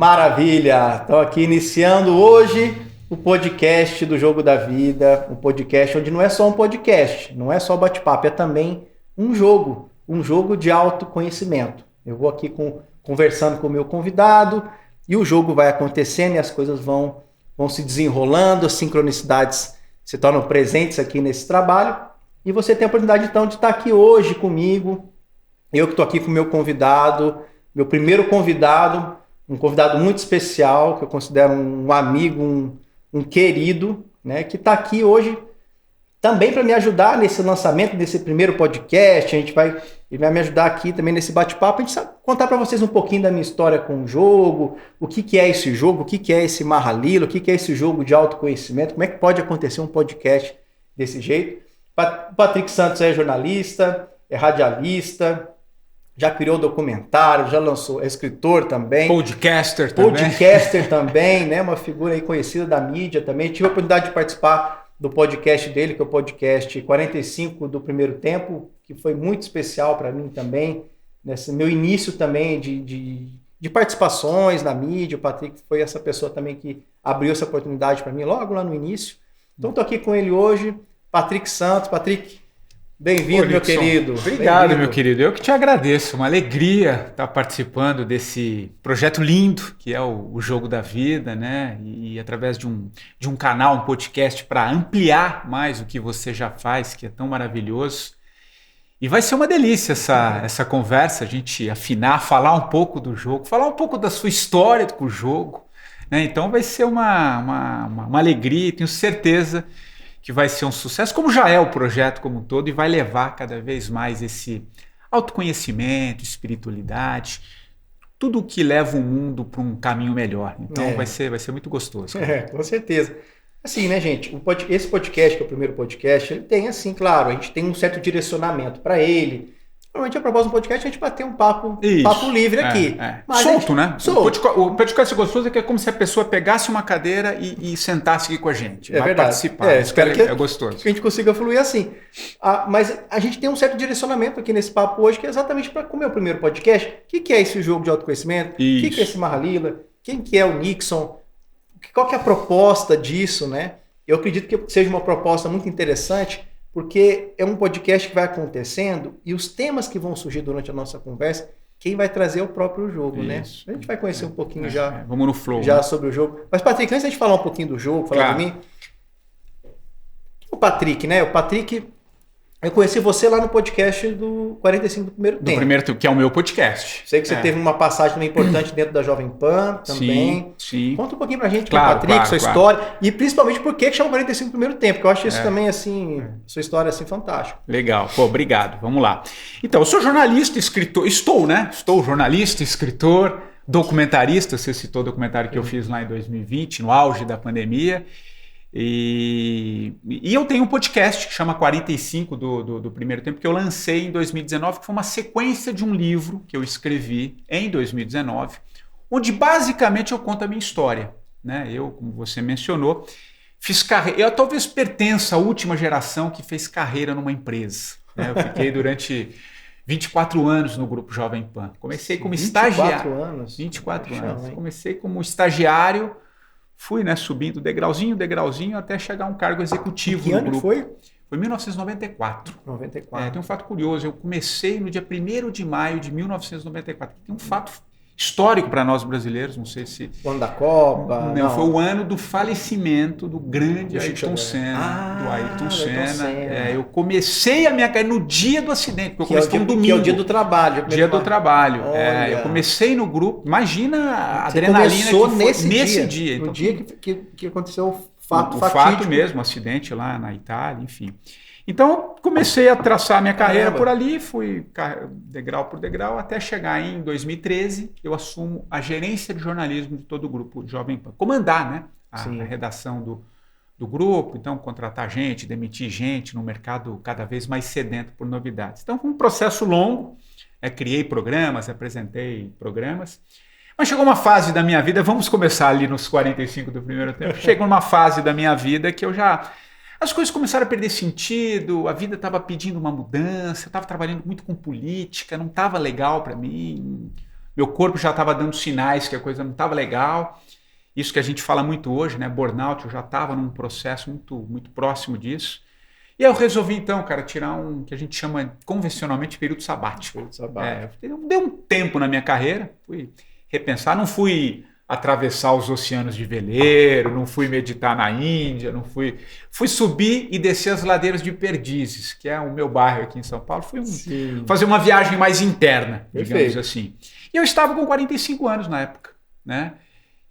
Maravilha! Estou aqui iniciando hoje o podcast do Jogo da Vida, um podcast onde não é só um podcast, não é só bate-papo, é também um jogo de autoconhecimento. Eu vou aqui conversando com o meu convidado e o jogo vai acontecendo e as coisas vão se desenrolando, as sincronicidades se tornam presentes aqui nesse trabalho e você tem a oportunidade então de estar aqui hoje comigo, eu que estou aqui com o meu convidado, meu primeiro convidado, um convidado muito especial, que eu considero um amigo, um querido, né, que está aqui hoje também para me ajudar nesse lançamento desse primeiro podcast. Ele vai me ajudar aqui também nesse bate-papo. A gente vai contar para vocês um pouquinho da minha história com o jogo, o que é esse jogo, o que é esse Mahalila, o que é esse jogo de autoconhecimento, como é que pode acontecer um podcast desse jeito. O Patrick Santos é jornalista, é radialista, já criou documentário, já lançou, é escritor também. Podcaster também, né? Uma figura aí conhecida da mídia também. Tive a oportunidade de participar do podcast dele, que é o podcast 45 do Primeiro Tempo, que foi muito especial para mim também, nesse meu início também de participações na mídia. O Patrick foi essa pessoa também que abriu essa oportunidade para mim logo lá no início. Então estou aqui com ele hoje, Patrick Santos. Patrick, bem-vindo, meu querido. Obrigado, meu querido. Eu que te agradeço. Uma alegria estar participando desse projeto lindo que é o Jogo da Vida, né? E através de um canal, um podcast para ampliar mais o que você já faz, que é tão maravilhoso. E vai ser uma delícia essa conversa, a gente afinar, falar um pouco do jogo, falar um pouco da sua história com o jogo, né? Então vai ser uma alegria, tenho certeza que vai ser um sucesso, como já é o projeto como um todo, e vai levar cada vez mais esse autoconhecimento, espiritualidade, tudo que leva o mundo para um caminho melhor. Então vai ser muito gostoso. Com certeza. Assim, né, gente, esse podcast, que é o primeiro podcast, ele tem assim, claro, a gente tem um certo direcionamento para ele. Normalmente a proposta do podcast é a gente bater um papo livre aqui. Mas solto, né? Solto. O podcast gostoso é que é como se a pessoa pegasse uma cadeira e sentasse aqui com a gente. Vai verdade. Participar. Espero que é gostoso. Que a gente consiga fluir assim. Mas a gente tem um certo direcionamento aqui nesse papo hoje, que é exatamente para como é o primeiro podcast. O que é esse jogo de autoconhecimento? O que é esse Mahalila? Quem que é o Nixon? Qual que é a proposta disso, né? Eu acredito que seja uma proposta muito interessante, porque é um podcast que vai acontecendo e os temas que vão surgir durante a nossa conversa, quem vai trazer é o próprio jogo, né? A gente vai conhecer um pouquinho vamos no flow, já sobre o jogo. Mas, Patrick, antes de a gente falar um pouquinho do jogo, falar de mim, o Patrick, né? Eu conheci você lá no podcast do 45 do Primeiro Tempo. Do Primeiro Tempo, que é o meu podcast. Sei que você teve uma passagem também importante dentro da Jovem Pan também. Sim. Conta um pouquinho pra gente, Patrick, sua história e principalmente por que chama 45 do Primeiro Tempo, que eu acho isso também, assim, sua história, assim, fantástica. Legal. Pô, obrigado. Vamos lá. Então, eu sou jornalista, escritor, estou jornalista, escritor, documentarista. Você citou o documentário que eu fiz lá em 2020, no auge da pandemia. E eu tenho um podcast que chama 45 do Primeiro Tempo, que eu lancei em 2019, que foi uma sequência de um livro que eu escrevi em 2019, onde basicamente eu conto a minha história, né? Eu, como você mencionou, fiz carreira. Eu talvez pertença à última geração que fez carreira numa empresa, né? Eu fiquei durante 24 anos no Grupo Jovem Pan. Comecei como estagiário. 24 anos. Comecei como estagiário. Fui, né, subindo degrauzinho, até chegar a um cargo executivo no grupo. Foi? Foi em 1994. 94. Tem um fato curioso. Eu comecei no dia 1º de maio de 1994. Tem um fato histórico para nós brasileiros, não sei se... O ano da Copa? Não, foi o ano do falecimento do grande Ayrton Senna. Do Ayrton Senna. Eu comecei a minha carreira no dia do acidente, porque eu comecei um domingo. Que é o dia do trabalho. Dia do trabalho. Eu comecei no grupo, imagina a adrenalina que foi nesse dia. No dia que aconteceu o fato fatídico. O fato mesmo, o acidente lá na Itália, enfim. Então, comecei a traçar minha carreira por ali, fui degrau por degrau, até chegar em 2013, eu assumo a gerência de jornalismo de todo o grupo Jovem Pan. Comandar, né, a redação do grupo, então contratar gente, demitir gente no mercado cada vez mais sedento por novidades. Então, foi um processo longo, criei programas, apresentei programas, mas chegou uma fase da minha vida, vamos começar ali nos 45 do Primeiro Tempo, chegou uma fase da minha vida que eu já... As coisas começaram a perder sentido, a vida estava pedindo uma mudança, eu estava trabalhando muito com política, não estava legal para mim, meu corpo já estava dando sinais que a coisa não estava legal. Isso que a gente fala muito hoje, né? Burnout, eu já estava num processo muito próximo disso. E aí eu resolvi, então, cara, tirar um que a gente chama convencionalmente período sabático. Deu um tempo na minha carreira, fui repensar, não fui atravessar os oceanos de veleiro, não fui meditar na Índia, não fui subir e descer as ladeiras de Perdizes, que é o meu bairro aqui em São Paulo. Fui fazer uma viagem mais interna, digamos assim. E eu estava com 45 anos na época, né?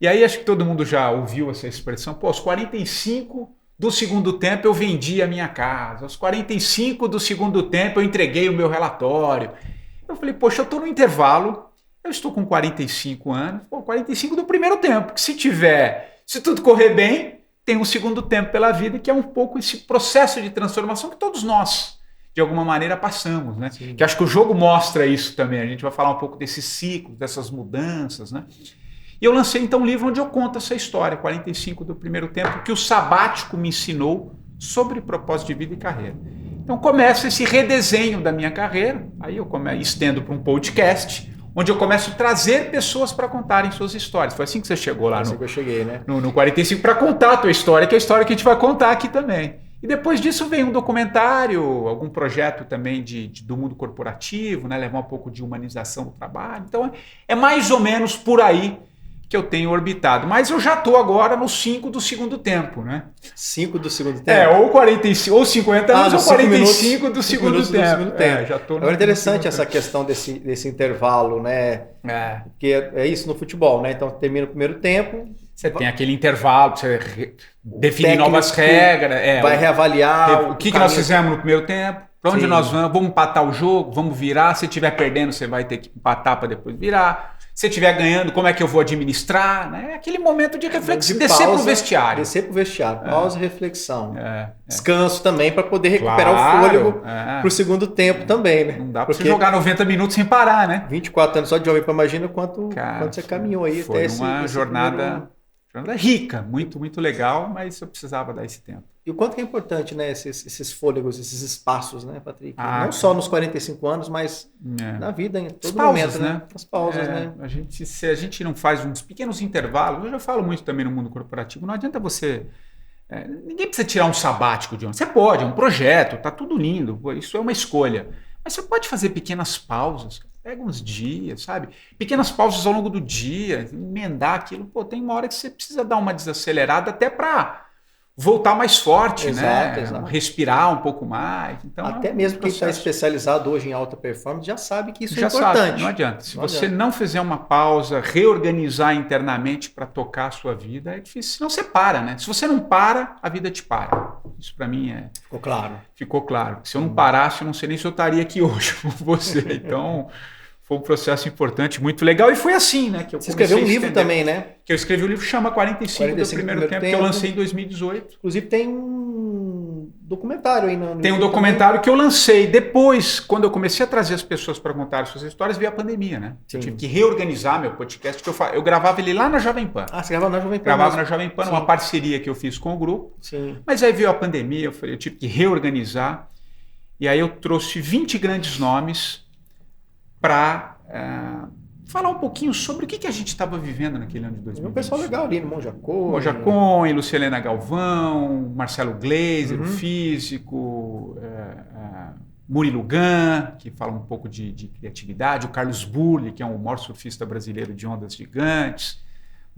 E aí acho que todo mundo já ouviu essa expressão, pô, aos 45 do segundo tempo eu vendi a minha casa, aos 45 do segundo tempo eu entreguei o meu relatório. Eu falei, poxa, eu estou no intervalo, eu estou com 45 anos, 45 do primeiro tempo, que se tudo correr bem, tem um segundo tempo pela vida, que é um pouco esse processo de transformação que todos nós, de alguma maneira, passamos, né? Que acho que o jogo mostra isso também, a gente vai falar um pouco desses ciclos, dessas mudanças, né? E eu lancei então um livro onde eu conto essa história, 45 do primeiro tempo, que o sabático me ensinou sobre propósito de vida e carreira. Então começa esse redesenho da minha carreira, aí eu estendo para um podcast, onde eu começo a trazer pessoas para contarem suas histórias. Foi assim que você chegou lá que eu cheguei, né? no 45, para contar a tua história, que é a história que a gente vai contar aqui também. E depois disso vem um documentário, algum projeto também do mundo corporativo, né? Levar um pouco de humanização do trabalho. Então é mais ou menos por aí que eu tenho orbitado. Mas eu já estou agora no 5 do segundo tempo, né? 5 do segundo tempo? Ou 45, ou 50 anos, ou 45 do segundo tempo. Já tô agora é interessante essa questão desse intervalo, né? Porque é isso no futebol, né? Então termina o primeiro tempo. Você tem aquele intervalo, você define novas regras. Vai reavaliar. O que nós fizemos no primeiro tempo? Para onde nós vamos? Vamos empatar o jogo? Vamos virar? Se estiver perdendo, você vai ter que empatar para depois virar. Se estiver ganhando, como é que eu vou administrar? Né? Aquele momento de reflexão, descer para o vestiário. Descer para o vestiário, pausa e reflexão. Descanso também para poder recuperar o fôlego para o segundo tempo também. Né? Não dá para você jogar 90 minutos sem parar, né? 24 anos só de jovem, imagina quanto você caminhou aí foi até uma jornada rica, muito legal, mas eu precisava dar esse tempo. E o quanto que é importante, né, esses fôlegos, esses espaços, né, Patrick? Não só nos 45 anos, mas na vida, em todo momento, né? As pausas, né? Se a gente não faz uns pequenos intervalos, eu já falo muito também no mundo corporativo, não adianta você... ninguém precisa tirar um sabático de onde. Você pode, é um projeto, tá tudo lindo, isso é uma escolha. Mas você pode fazer pequenas pausas, pega uns dias, sabe? Pequenas pausas ao longo do dia, emendar aquilo. Pô, tem uma hora que você precisa dar uma desacelerada até para voltar mais forte, né? Exato. Respirar um pouco mais. Então, até mesmo quem está especializado hoje em alta performance já sabe que isso é importante. Sabe, não adianta. Se você não fizer uma pausa, reorganizar internamente para tocar a sua vida, é difícil. Senão você para, né? Se você não para, a vida te para. Isso para mim Ficou claro. Se eu não parasse, eu não sei nem se eu estaria aqui hoje com você. Então... Foi um processo importante, muito legal. E foi assim, né? Que eu Você escreveu um livro também, né? Que eu escrevi o livro que chama 45 do primeiro tempo, que eu lancei em 2018. Inclusive tem um documentário aí no Tem um documentário que eu lancei depois, quando eu comecei a trazer as pessoas para contar suas histórias, veio a pandemia, né? Eu tive que reorganizar meu podcast, que eu gravava ele lá na Jovem Pan. Você gravava na Jovem Pan? Gravava na Jovem Pan, uma parceria que eu fiz com o grupo. Sim. Mas aí veio a pandemia, eu tive que reorganizar. E aí eu trouxe 20 grandes nomes para falar um pouquinho sobre o que a gente estava vivendo naquele ano de 2020. Um pessoal legal ali no Monja Cohen, Luciana Galvão, Marcelo Gleiser, o físico, Murilo Gun, que fala um pouco de criatividade, o Carlos Burli, que é o maior surfista brasileiro de ondas gigantes,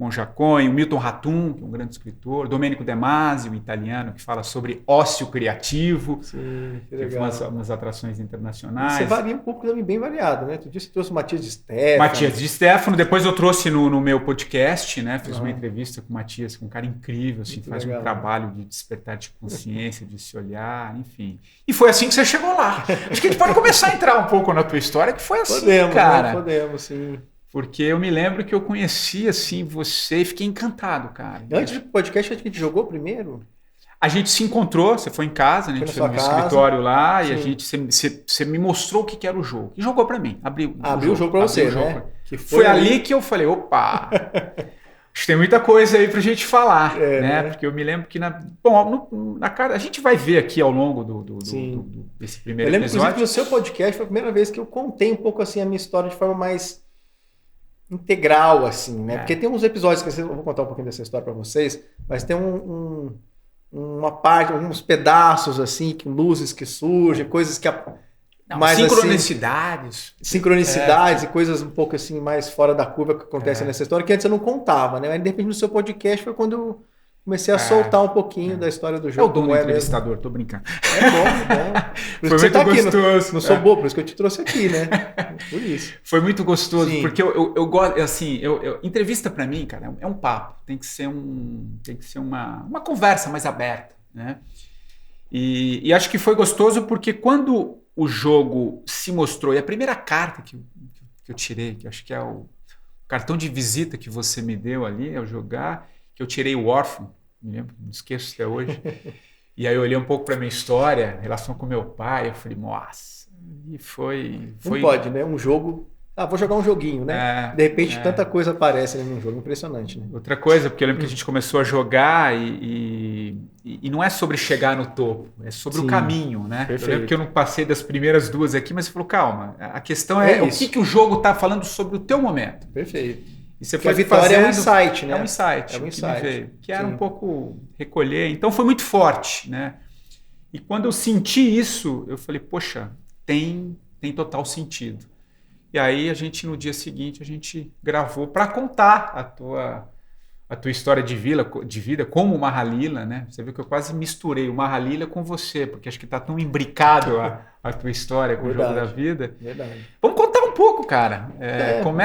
Monja Cohen, o Milton Ratum, que é um grande escritor, Domenico De Masi, um italiano, que fala sobre ócio criativo. Sim, que legal. Umas atrações internacionais. Você varia um pouco também, bem variado, né? Tu disse que trouxe o Matias de Stefano. Matias de Stefano, depois eu trouxe no meu podcast, né? Fiz uma entrevista com o Matias, que é um cara incrível, assim, faz um trabalho de despertar de consciência, de se olhar, enfim. E foi assim que você chegou lá. Acho que a gente pode começar a entrar um pouco na tua história, que foi assim, cara. Podemos, sim. Porque eu me lembro que eu conheci assim você e fiquei encantado, cara. Antes do podcast, a gente jogou primeiro? A gente se encontrou, você foi em casa, né? A gente foi no escritório lá. Sim. E você me mostrou o que era o jogo. E jogou para mim. Abriu o jogo para você, né? Que foi ali que eu falei, opa, acho que tem muita coisa aí pra gente falar, né? Porque eu me lembro que na cara, a gente vai ver aqui ao longo desse primeiro episódio. Eu lembro, inclusive, que no seu podcast foi a primeira vez que eu contei um pouco assim a minha história de forma mais integral, assim, né? Porque tem uns episódios que eu vou contar um pouquinho dessa história para vocês, mas tem uma parte, alguns pedaços, assim, que luzes que surgem, coisas que... mais sincronicidades. Assim, sincronicidades e coisas um pouco assim mais fora da curva que acontecem nessa história, que antes eu não contava, né? Mas de repente no seu podcast foi quando eu comecei a soltar um pouquinho da história do jogo. É o dono do entrevistador, tô brincando. É bom. Por isso foi que muito você tá gostoso. Aqui, não sou bobo, por isso que eu te trouxe aqui, né? Por isso. Foi muito gostoso, porque eu gosto, assim, entrevista para mim, cara, é um papo, tem que ser uma conversa mais aberta, né? E acho que foi gostoso porque quando o jogo se mostrou, e a primeira carta que eu tirei, que acho que é o cartão de visita que você me deu ali ao jogar, que eu tirei o órfão, me lembro, não esqueço até hoje, e aí eu olhei um pouco para minha história, relação com meu pai, eu falei, nossa, e foi... Não pode, né? Um jogo... vou jogar um joguinho, né? De repente, tanta coisa aparece num jogo. Impressionante, né? Outra coisa, porque eu lembro que a gente começou a jogar e não é sobre chegar no topo, é sobre o caminho, né? Perfeito. Eu lembro que eu não passei das primeiras duas aqui, mas você falou, calma, a questão é o que o jogo está falando sobre o teu momento. Perfeito. E você foi a vitória fazendo, é um insight, né? É um insight. Que era um pouco recolher. Então foi muito forte, né? E quando eu senti isso, eu falei, poxa, tem total sentido. E aí no dia seguinte, a gente gravou para contar a tua história de vida como o Mahalila, né? Você viu que eu quase misturei o Mahalila com você, porque acho que está tão imbricado a tua história com o jogo da vida. Verdade. Vamos contar um pouco, cara. Como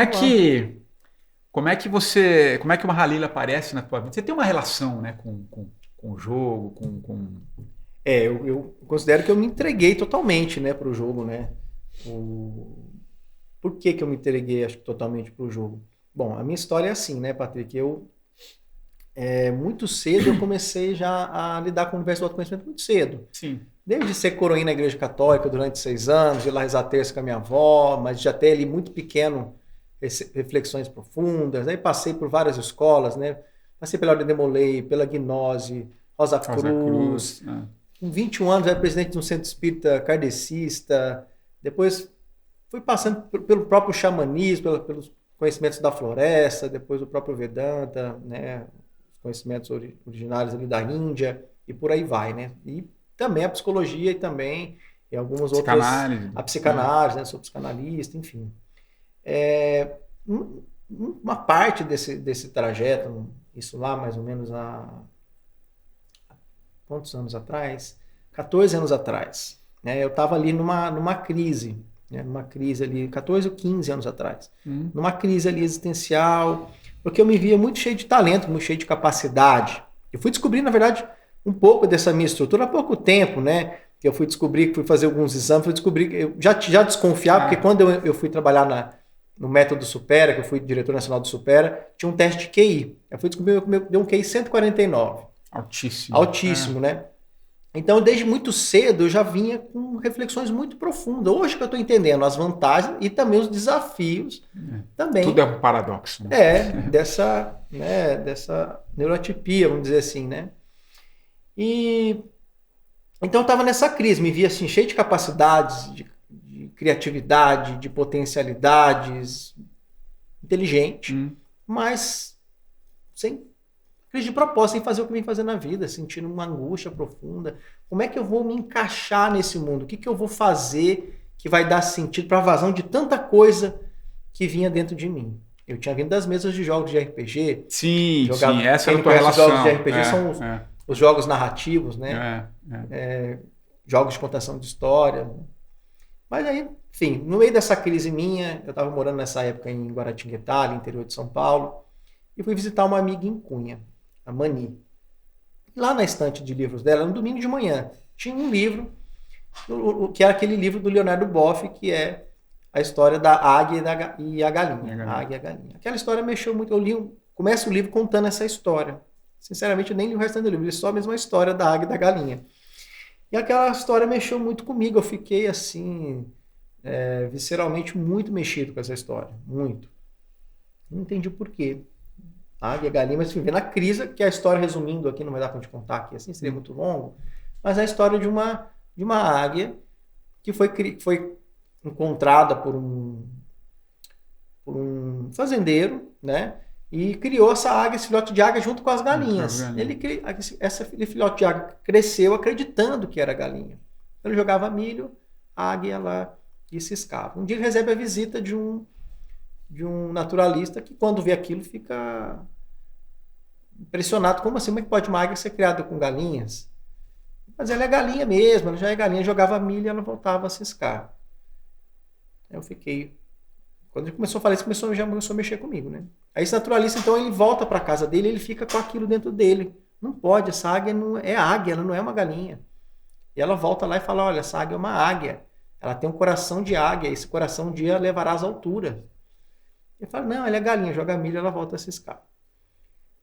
é que o Mahalila aparece na tua vida? Você tem uma relação, né, com o jogo, eu considero que eu me entreguei totalmente, né, para o jogo, né? Por que eu me entreguei, acho que totalmente para o jogo? Bom, a minha história é assim, né, Patrick? Muito cedo eu comecei já a lidar com o universo do autoconhecimento muito cedo. Sim. Desde ser coroinha na igreja católica durante 6 anos, ir lá rezar terça com a minha avó, mas já até ali muito pequeno, reflexões profundas. Aí passei por várias escolas, né? Passei pela Ordem de Molay, pela Gnose, Rosa Cruz. Com 21 anos, eu era presidente de um centro espírita kardecista. Depois fui passando pelo próprio xamanismo, pelos conhecimentos da floresta, depois o próprio Vedanta, né? Os conhecimentos originários ali da Índia, e por aí vai, né? E também a psicologia e também algumas outras... A psicanálise, né? Sou psicanalista, enfim. Uma parte desse trajeto, isso lá mais ou menos há quantos anos atrás? 14 anos atrás. Né? Eu estava ali numa crise, né? Numa crise ali, 14 ou 15 anos atrás. Numa crise ali existencial, porque eu me via muito cheio de talento, muito cheio de capacidade. Eu fui descobrir, na verdade, um pouco dessa minha estrutura há pouco tempo, né? Que eu fui fazer alguns exames, fui descobrir que eu já desconfiava, porque quando eu fui trabalhar no método Supera, que eu fui diretor nacional do Supera, tinha um teste de QI. Eu fui descobrir que deu um QI 149. Altíssimo, né? Então, desde muito cedo, eu já vinha com reflexões muito profundas. Hoje que eu estou entendendo as vantagens e também os desafios. Também. Tudo é um paradoxo. Né? Dessa neurotipia, vamos dizer assim, né? Então, eu estava nessa crise, me via assim, cheio de capacidades, de criatividade, de potencialidades, inteligente, mas sem crise de propósito, sem fazer o que eu vim fazer na vida, sentindo uma angústia profunda. Como é que eu vou me encaixar nesse mundo? O que eu vou fazer que vai dar sentido para a vazão de tanta coisa que vinha dentro de mim? Eu tinha vindo das mesas de jogos de RPG. Sim, essa é a tua relação. Os jogos de RPG são os jogos narrativos, né? Jogos de contação de história. Mas aí, enfim, no meio dessa crise minha, eu estava morando nessa época em Guaratinguetá, no interior de São Paulo, e fui visitar uma amiga em Cunha, a Mani. Lá na estante de livros dela, no domingo de manhã, tinha um livro, que era aquele livro do Leonardo Boff, que é a história da águia e a galinha. A águia e a galinha. Aquela história mexeu muito. Começa o livro contando essa história. Sinceramente, eu nem li o restante do livro, li só a mesma história da águia e da galinha. E aquela história mexeu muito comigo. Eu fiquei, assim, visceralmente muito mexido com essa história. Muito. Não entendi o porquê. Águia, galinha, mas enfim, na crise, que é a história, resumindo aqui, não vai dar para te contar aqui, assim, seria muito longo, mas é a história de uma águia que foi encontrada por um um fazendeiro, né? E criou essa águia, esse filhote de águia junto com as galinhas. Esse filhote de águia cresceu acreditando que era galinha. Ele jogava milho, a águia ia lá e ciscava. Um dia ele recebe a visita de um naturalista que, quando vê aquilo, fica impressionado. Como assim? Como é que pode uma águia ser criada com galinhas? Mas ela é galinha mesmo, ela já é galinha, jogava milho e ela voltava a ciscar. Eu fiquei... Quando ele começou a falar isso, já começou a mexer comigo, né? Aí esse naturalista, então, ele volta para casa dele e ele fica com aquilo dentro dele. Não pode, essa águia não é águia, ela não é uma galinha. E ela volta lá e fala, olha, essa águia é uma águia. Ela tem um coração de águia, esse coração um dia levará às alturas. Ele fala, não, ela é galinha, joga milho, ela volta a ciscar.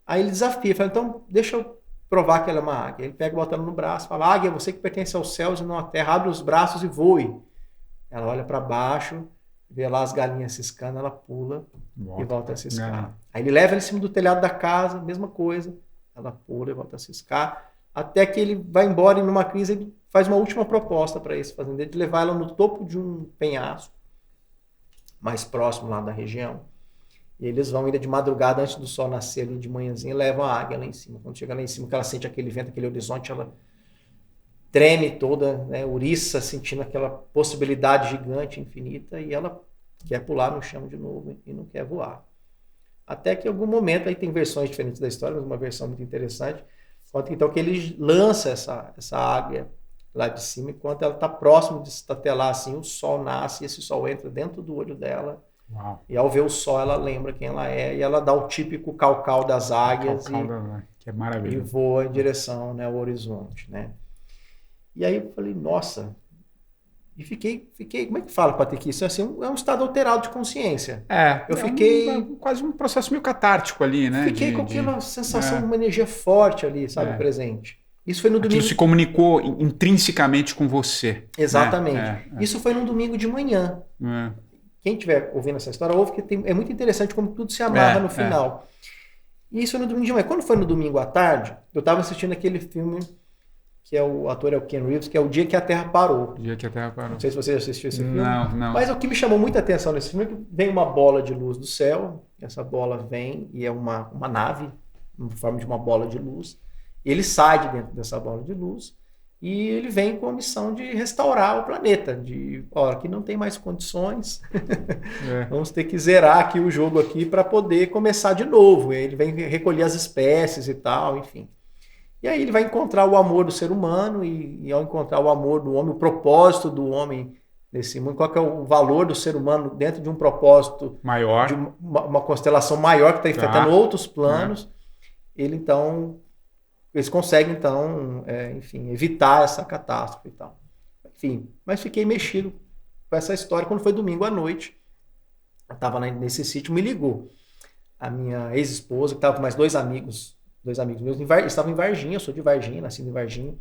Aí ele desafia, fala, então deixa eu provar que ela é uma águia. Ele pega, bota ela no braço, fala, águia, você que pertence aos céus e não à terra, abre os braços e voe. Ela olha para baixo, vê lá as galinhas ciscando, ela pula e volta a ciscar. Aí ele leva ela em cima do telhado da casa, mesma coisa, ela pula e volta a ciscar, até que ele vai embora e numa crise ele faz uma última proposta para esse fazendeiro, de levar ela no topo de um penhasco, mais próximo lá da região. E eles vão ainda de madrugada, antes do sol nascer ali de manhãzinha, levam a águia lá em cima. Quando chega lá em cima, que ela sente aquele vento, aquele horizonte, ela treme toda, né, ouriça, sentindo aquela possibilidade gigante, infinita, e ela quer pular no chão de novo e não quer voar. Até que em algum momento, aí tem versões diferentes da história, mas uma versão muito interessante, conta então que ele lança essa águia lá de cima, enquanto ela está próximo de estatelar assim, o sol nasce, e esse sol entra dentro do olho dela. Uau. E ao ver o sol, ela lembra quem ela é, e ela dá o típico cau-cau das águias que é maravilhoso. E voa em direção, né, ao horizonte, né? E aí eu falei, nossa, e fiquei, como é que fala, Patrick? Isso assim, é um estado alterado de consciência. Eu fiquei... quase um processo meio catártico ali, né? Fiquei com aquela sensação de uma energia forte ali, sabe, presente. Isso foi no domingo... Aquilo se comunicou intrinsecamente com você. Exatamente. Isso foi no domingo de manhã. Quem estiver ouvindo essa história, ouve que é muito interessante como tudo se amarra no final. E isso foi no domingo de manhã. Quando foi no domingo à tarde, eu estava assistindo aquele filme, que o ator é o Ken Reeves, que é O Dia que a Terra Parou. O Dia que a Terra Parou. Não sei se você já assistiu esse filme. Não. Mas o que me chamou muita atenção nesse filme é que vem uma bola de luz do céu, essa bola vem e é uma nave, em forma de uma bola de luz, e ele sai de dentro dessa bola de luz, e ele vem com a missão de restaurar o planeta, aqui não tem mais condições, vamos ter que zerar aqui o jogo aqui para poder começar de novo. Ele vem recolher as espécies e tal, enfim. E aí ele vai encontrar o amor do ser humano, e ao encontrar o amor do homem, o propósito do homem nesse mundo, qual que é o valor do ser humano dentro de um propósito maior, de uma constelação maior que está afetando outros planos, eles conseguem, então, enfim, evitar essa catástrofe e tal. Enfim, mas fiquei mexido com essa história. Quando foi domingo à noite, eu estava nesse sítio, me ligou a minha ex-esposa, que estava com mais dois amigos meus, estavam em Varginha, eu sou de Varginha, nasci em Varginha,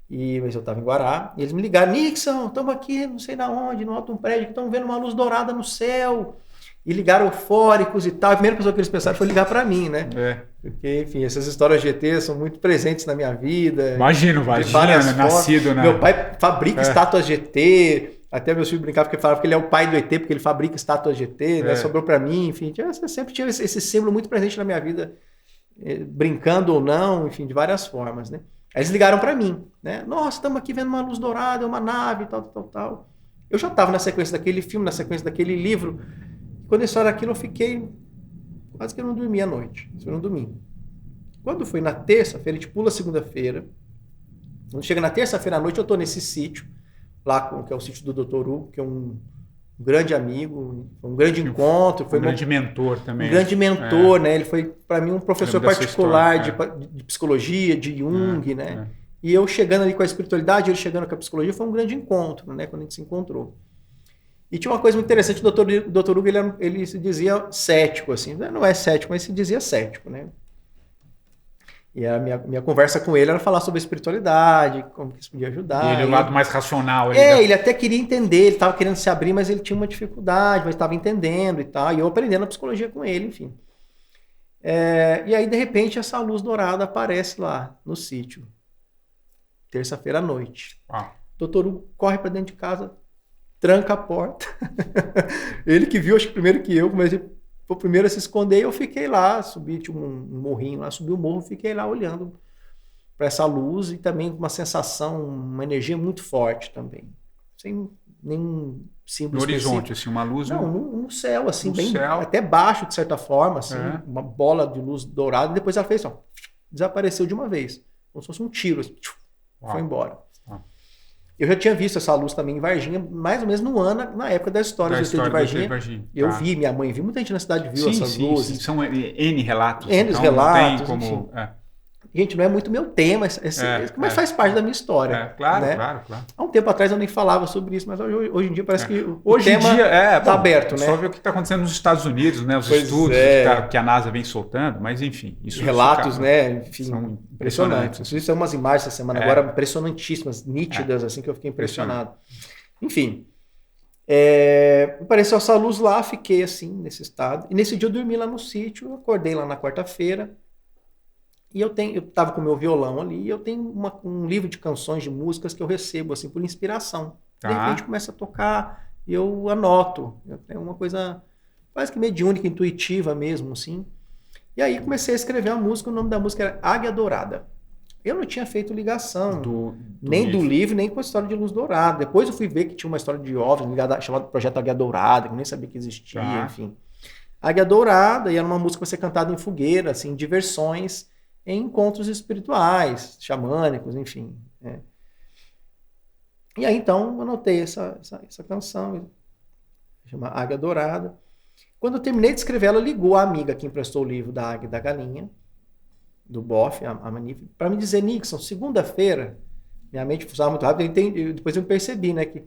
mas eu estava em Guará, e eles me ligaram, Nixon, estamos aqui, não sei de onde, no alto de um prédio, estamos vendo uma luz dourada no céu, e ligaram eufóricos e tal. A primeira pessoa que eles pensaram foi ligar para mim, né? Porque, enfim, essas histórias GT são muito presentes na minha vida. Imagino, nascido, né? Meu pai fabrica estátuas GT, até meus filhos brincavam porque falavam que ele é o pai do ET, porque ele fabrica estátuas GT, né? Sobrou para mim, enfim. Eu sempre tive esse símbolo muito presente na minha vida, brincando ou não, enfim, de várias formas, né? Aí eles ligaram para mim, né? Nossa, estamos aqui vendo uma luz dourada, uma nave, tal. Eu já estava na sequência daquele filme, na sequência daquele livro. Quando eles falaram aquilo, eu fiquei... Quase que eu não dormi à noite. Isso foi no domingo. Quando foi na terça-feira, a gente pula segunda-feira. Quando chega na terça-feira à noite, eu estou nesse sítio, lá que é o sítio do Dr. Hugo, que é um grande amigo, um grande encontro. Foi um grande mentor também. Um grande mentor, né? Ele foi, para mim, um professor particular de psicologia, de Jung, né? E eu chegando ali com a espiritualidade, ele chegando com a psicologia, foi um grande encontro, né? Quando a gente se encontrou. E tinha uma coisa muito interessante, o Dr. Hugo, ele se dizia cético, assim, não é cético, mas se dizia cético, né? E a minha conversa com ele era falar sobre a espiritualidade, como que isso podia ajudar. E ele é o lado mais racional. Ele até queria entender, ele estava querendo se abrir, mas ele tinha uma dificuldade, mas estava entendendo e tal, e eu aprendendo a psicologia com ele, enfim. E aí, de repente, essa luz dourada aparece lá no sítio, terça-feira à noite. O Dr. Hugo corre para dentro de casa, tranca a porta. Ele que viu, acho que primeiro que eu, mas foi o primeiro a se esconder e eu fiquei lá, subi, tinha um morrinho lá, subi o morro, fiquei lá olhando para essa luz e também uma sensação, uma energia muito forte também, sem nenhum símbolo No horizonte, específico. assim, uma luz... Não, no céu, assim, no bem céu. até baixo, de certa forma, assim, uma bola de luz dourada, e depois ela fez, ó, desapareceu de uma vez, como se fosse um tiro, assim, foi embora. Eu já tinha visto essa luz também em Varginha, mais ou menos no ano, na época da história do ET de Varginha. Eu vi, minha mãe viu, muita gente na cidade viu essas luzes. Sim, são N relatos. N então relatos, não tem como... Gente, não é muito meu tema, mas faz parte da minha história. Claro, né? claro. Há um tempo atrás eu nem falava sobre isso, mas hoje em dia parece que o hoje tema está aberto. Só ver o que está acontecendo nos Estados Unidos, né? Os estudos que a NASA vem soltando, mas enfim. Relatos, né? Enfim, são impressionantes. Isso são umas imagens essa semana agora impressionantíssimas, nítidas, assim, que eu fiquei impressionado. Enfim, apareceu essa luz lá, fiquei assim, nesse estado. E nesse dia eu dormi lá no sítio, acordei lá na quarta-feira. E eu estava com o meu violão ali, e eu tenho um livro de canções, de músicas que eu recebo, assim, por inspiração. De repente começa a tocar, e eu anoto. É uma coisa quase que mediúnica, intuitiva mesmo, assim. E aí comecei a escrever a música, o nome da música era Águia Dourada. Eu não tinha feito ligação, nem do livro, nem com a história de Luz Dourada. Depois eu fui ver que tinha uma história de OVNI chamada Projeto Águia Dourada, que eu nem sabia que existia, enfim. Águia Dourada, e era uma música que vai ser cantada em fogueira, assim, de versões em encontros espirituais, xamânicos, enfim. E aí, então, eu anotei essa canção, chama Águia Dourada. Quando eu terminei de escrever, ela ligou a amiga que emprestou o livro da Águia e da Galinha, do Boff, a Magnífica, para me dizer, Nixon, segunda-feira, minha mente funcionava muito rápido, depois eu percebi, né, que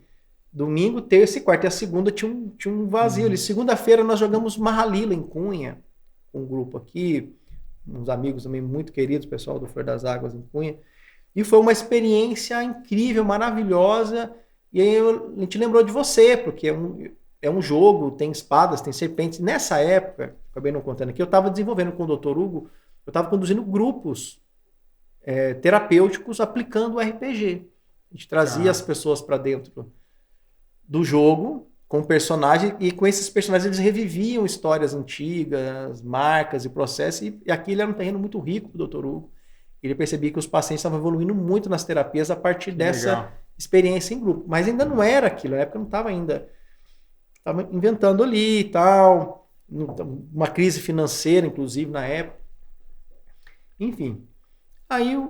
domingo, terça e quarta, e a segunda tinha um vazio ali. Segunda-feira nós jogamos Mahalila em Cunha, um grupo aqui, uns amigos também muito queridos, pessoal do Flor das Águas em Cunha, e foi uma experiência incrível, maravilhosa, e aí a gente lembrou de você, porque é um jogo, tem espadas, tem serpentes. Nessa época, acabei não contando aqui, eu estava desenvolvendo com o Dr. Hugo, eu estava conduzindo grupos terapêuticos aplicando o RPG. A gente trazia as pessoas para dentro do jogo, com personagens, e com esses personagens eles reviviam histórias antigas, marcas e processos, e aquilo era um terreno muito rico para o Dr. Hugo. Ele percebia que os pacientes estavam evoluindo muito nas terapias a partir dessa experiência em grupo. Mas ainda não era aquilo, na época eu não estava ainda... Estava inventando ali e tal, uma crise financeira, inclusive, na época. Enfim, aí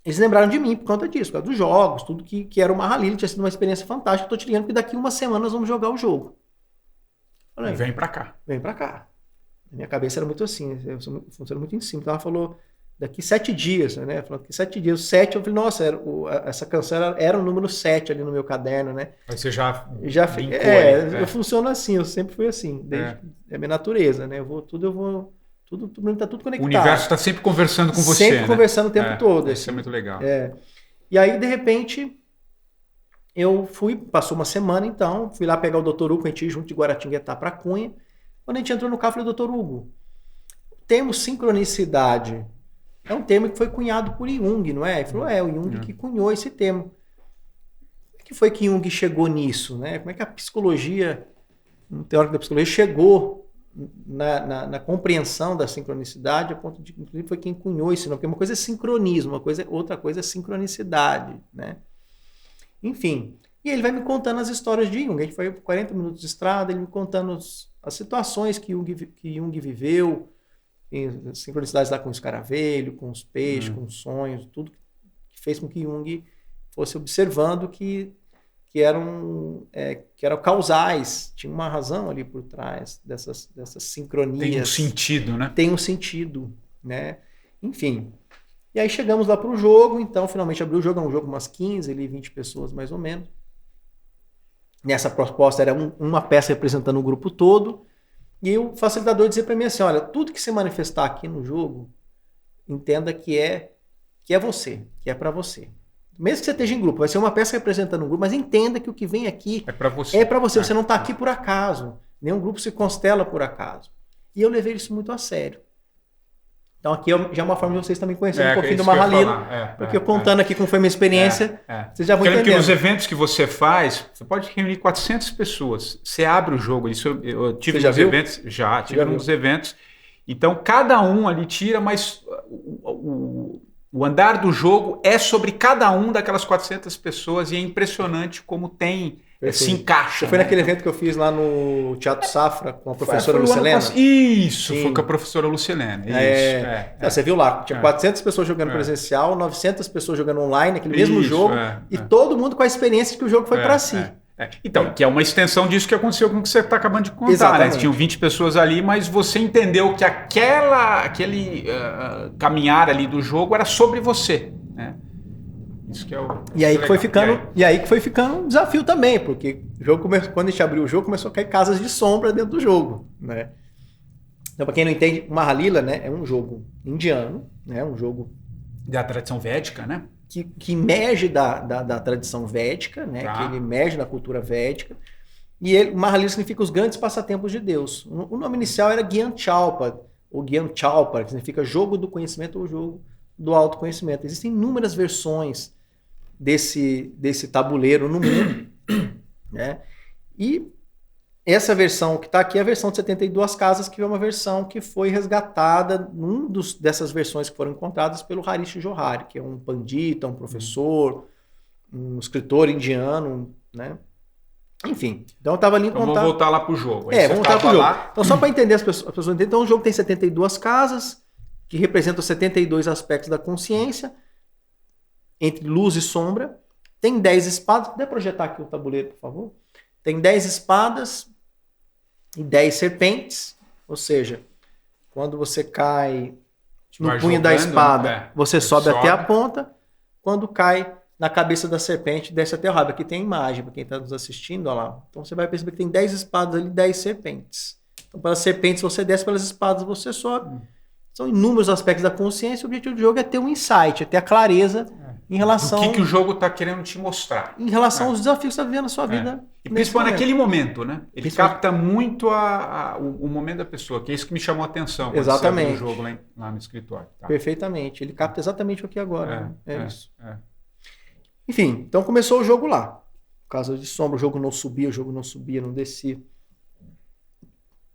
eles lembraram de mim por conta disso, por causa dos jogos, tudo que era uma Mahalila, tinha sido uma experiência fantástica. Estou te ligando porque daqui uma semana nós vamos jogar o jogo. Falei, vem pra cá. Vem pra cá. Na minha cabeça era muito assim, funcionando muito em cima. Então ela falou, daqui 7 dias, né? Falou que 7 dias. O 7, eu falei, nossa, essa canção era o número 7 ali no meu caderno, né? Mas você já brincou, eu funciono assim, eu sempre fui assim, é minha natureza, né? Tudo tá tudo conectado. O universo está sempre conversando com você, sempre conversando o tempo todo. Isso é muito legal. E aí, de repente, eu passou uma semana, então, fui lá pegar o Dr. Hugo, a gente ia junto de Guaratinguetá para Cunha. Quando a gente entrou no carro, eu falei, Dr. Hugo, o termo sincronicidade é um termo que foi cunhado por Jung, não é? Ele falou, o Jung que cunhou esse termo. Como é que foi que Jung chegou nisso, né? Como é que a psicologia, um teórico da psicologia, chegou na compreensão da sincronicidade, a ponto de, inclusive, foi quem cunhou isso, não? Porque uma coisa é sincronismo, outra coisa é sincronicidade, né? Enfim, e ele vai me contando as histórias de Jung. A gente foi 40 minutos de estrada, ele me contando as situações que Jung viveu, sincronicidades lá com o escaravelho, com os peixes, com os sonhos, tudo que fez com que Jung fosse observando que eram causais, tinha uma razão ali por trás dessas sincronias. Tem um sentido, né? Tem um sentido, né? Enfim. E aí chegamos lá para o jogo, então finalmente abriu o jogo, é um jogo com umas 15, 20 pessoas mais ou menos. Nessa proposta era uma peça representando o grupo todo, e o facilitador dizia para mim assim, olha, tudo que se manifestar aqui no jogo, entenda que é você, que é para você. Mesmo que você esteja em grupo, vai ser uma peça representando um grupo, mas entenda que o que vem aqui é para você. Você não está aqui por acaso. Nenhum grupo se constela por acaso. E eu levei isso muito a sério. Então aqui já é uma forma de vocês também conhecerem um pouquinho do isso que eu ia Marralila. falar. Porque eu contando aqui como foi a minha experiência, vocês já vão Querendo entendendo. que nos eventos que você faz, você pode reunir 400 pessoas. Você abre o jogo. Isso eu tive Você já nos viu? eventos. Tive já nos eventos. Então, cada um ali tira, mas o andar do jogo é sobre cada um daquelas 400 pessoas e é impressionante como se encaixa. Você foi naquele evento que eu fiz lá no Teatro Safra com a professora Foi Lucilena? Isso, Sim. foi com a professora Lucilena. Você viu lá, tinha 400 pessoas jogando presencial, 900 pessoas jogando online, aquele mesmo jogo, e todo mundo com a experiência que o jogo foi para si. Então, que é uma extensão disso que aconteceu com o que você está acabando de contar. Exatamente. Né? Tinham 20 pessoas ali, mas você entendeu que aquele caminhar ali do jogo era sobre você. Né? Isso que é o. E aí que foi ficando um desafio também, porque o jogo quando a gente abriu o jogo, começou a cair casas de sombra dentro do jogo. Né? Então, para quem não entende, o Marralila, né, é um jogo indiano, né, um jogo da tradição védica, né? Que emerge da tradição védica, né? Que ele emerge da cultura védica. E o Marralila significa os grandes passatempos de Deus. O nome inicial era Gyan Chalpa, ou Gyan Chalpa, que significa jogo do conhecimento ou jogo do autoconhecimento. Existem inúmeras versões desse tabuleiro no mundo. Né? E essa versão que está aqui é a versão de 72 casas, que é uma versão que foi resgatada dessas versões que foram encontradas pelo Harish Johari, que é um pandita, um professor, um escritor indiano, né? Enfim, então eu estava ali em contato. Vamos voltar lá para o jogo. Vamos voltar para o jogo. Então, só para entender as pessoas entenderem, então o jogo tem 72 casas, que representam 72 aspectos da consciência, entre luz e sombra. Tem 10 espadas. Puder projetar aqui o tabuleiro, por favor? Tem 10 espadas e 10 serpentes, ou seja, quando você cai no punho da espada, você sobe até a ponta, quando cai na cabeça da serpente, desce até o rabo. Aqui tem a imagem, para quem está nos assistindo, olha lá. Então você vai perceber que tem 10 espadas ali, 10 serpentes. Então pelas serpentes você desce, pelas espadas você sobe. São inúmeros aspectos da consciência, o objetivo do jogo é ter um insight, é ter a clareza em relação... O que o jogo está querendo te mostrar. Em relação aos desafios que você está vivendo na sua vida. E principalmente naquele momento, né? Ele capta muito o momento da pessoa, que é isso que me chamou a atenção. Exatamente. O jogo lá no escritório. Tá? Perfeitamente. Ele capta exatamente o aqui agora. Isso. Enfim, então começou o jogo lá. Por causa de sombra, o jogo não subia, não descia.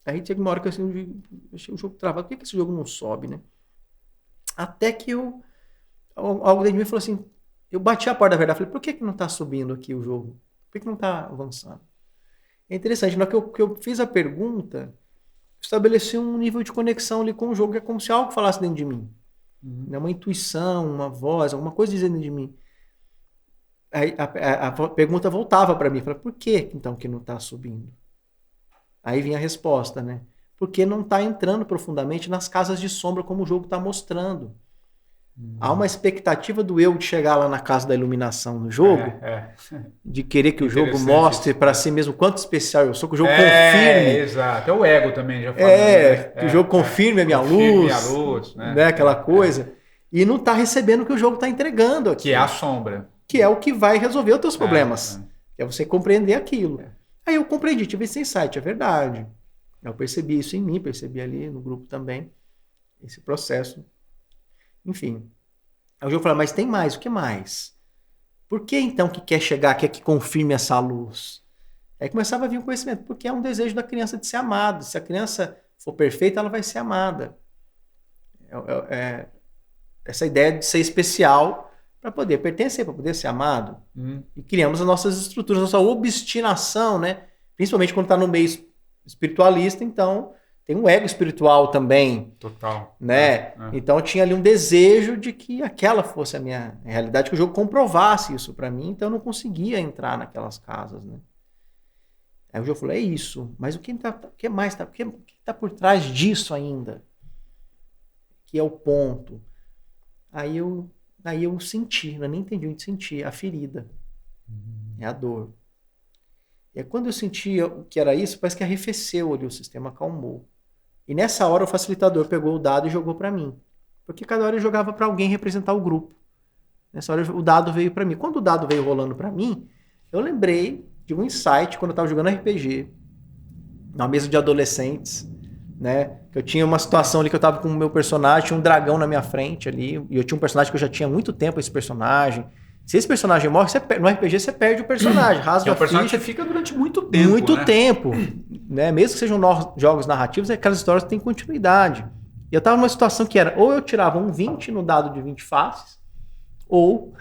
Aí tinha uma hora que eu achei o jogo travado. Por que esse jogo não sobe, né? Até que algo dentro de mim falou assim, eu bati a porta da verdade, falei, por que não está subindo aqui o jogo? Por que não está avançando? É interessante, na hora que eu fiz a pergunta, estabeleci um nível de conexão ali com o jogo, que é como se algo falasse dentro de mim. Uma intuição, uma voz, alguma coisa dizendo dentro de mim. Aí a pergunta voltava para mim, falei, por que então que não está subindo? Aí vinha a resposta, né? Porque não está entrando profundamente nas casas de sombra como o jogo está mostrando. Há uma expectativa do eu de chegar lá na casa da iluminação no jogo, de querer que o jogo mostre para si mesmo quanto especial eu sou, que o jogo confirme. Exato. É o ego também, já falando. Que o jogo confirme a minha luz, né? Aquela coisa. E não está recebendo o que o jogo está entregando aqui. Que é a sombra. Que é o que vai resolver os teus problemas. Que é você compreender aquilo. Aí eu compreendi, tive esse insight, é verdade. Eu percebi isso em mim, percebi ali no grupo também, esse processo. Enfim. Aí o jogo falou, mas tem mais, o que mais? Por que então que quer chegar, quer que confirme essa luz? Aí começava a vir o conhecimento, porque é um desejo da criança de ser amada. Se a criança for perfeita, ela vai ser amada. Essa ideia de ser especial para poder pertencer, para poder ser amado. E criamos as nossas estruturas, nossa obstinação, né? Principalmente quando está no meio espiritualista, então tem um ego espiritual também. Total. Né? Então tinha ali um desejo de que aquela fosse a minha realidade, que o jogo comprovasse isso para mim, então eu não conseguia entrar naquelas casas, né? Aí o jogo falou, é isso, mas o que mais está? O que está por trás disso ainda? Que é o ponto. Aí eu senti, eu nem entendi onde senti, a ferida. É a dor. E quando eu senti o que era isso, parece que arrefeceu ali, o sistema acalmou. E nessa hora o facilitador pegou o dado e jogou para mim. Porque cada hora eu jogava para alguém representar o grupo. Nessa hora o dado veio para mim. Quando o dado veio rolando para mim, eu lembrei de um insight quando eu estava jogando RPG, numa mesa de adolescentes, né? Eu tinha uma situação ali que eu tava com o meu personagem, tinha um dragão na minha frente ali, e eu tinha um personagem que eu já tinha há muito tempo esse personagem. Se esse personagem morre, no RPG você perde o personagem, rasga o personagem ficha, fica durante muito tempo, muito tempo, né? Mesmo que sejam jogos narrativos, aquelas histórias têm continuidade. E eu tava numa situação que era, ou eu tirava um 20 no dado de 20 faces, ou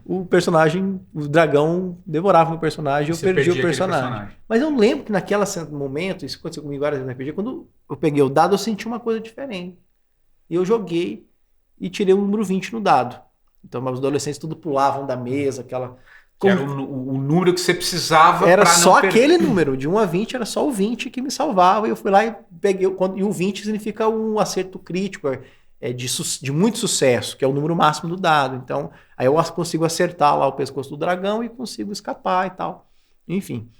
o personagem, o dragão devorava o meu personagem e eu perdi o personagem. Mas eu lembro que naquele momento, isso aconteceu comigo várias vezes no RPG, quando eu peguei o dado, eu senti uma coisa diferente. E eu joguei e tirei o número 20 no dado. Então, os adolescentes tudo pulavam da mesa, aquela... Que era o número que você precisava. Era só aquele número, de 1 a 20, era só o 20 que me salvava. E eu fui lá e peguei. E o 20 significa um acerto crítico, de muito sucesso, que é o número máximo do dado. Então, aí eu consigo acertar lá o pescoço do dragão e consigo escapar e tal. Enfim.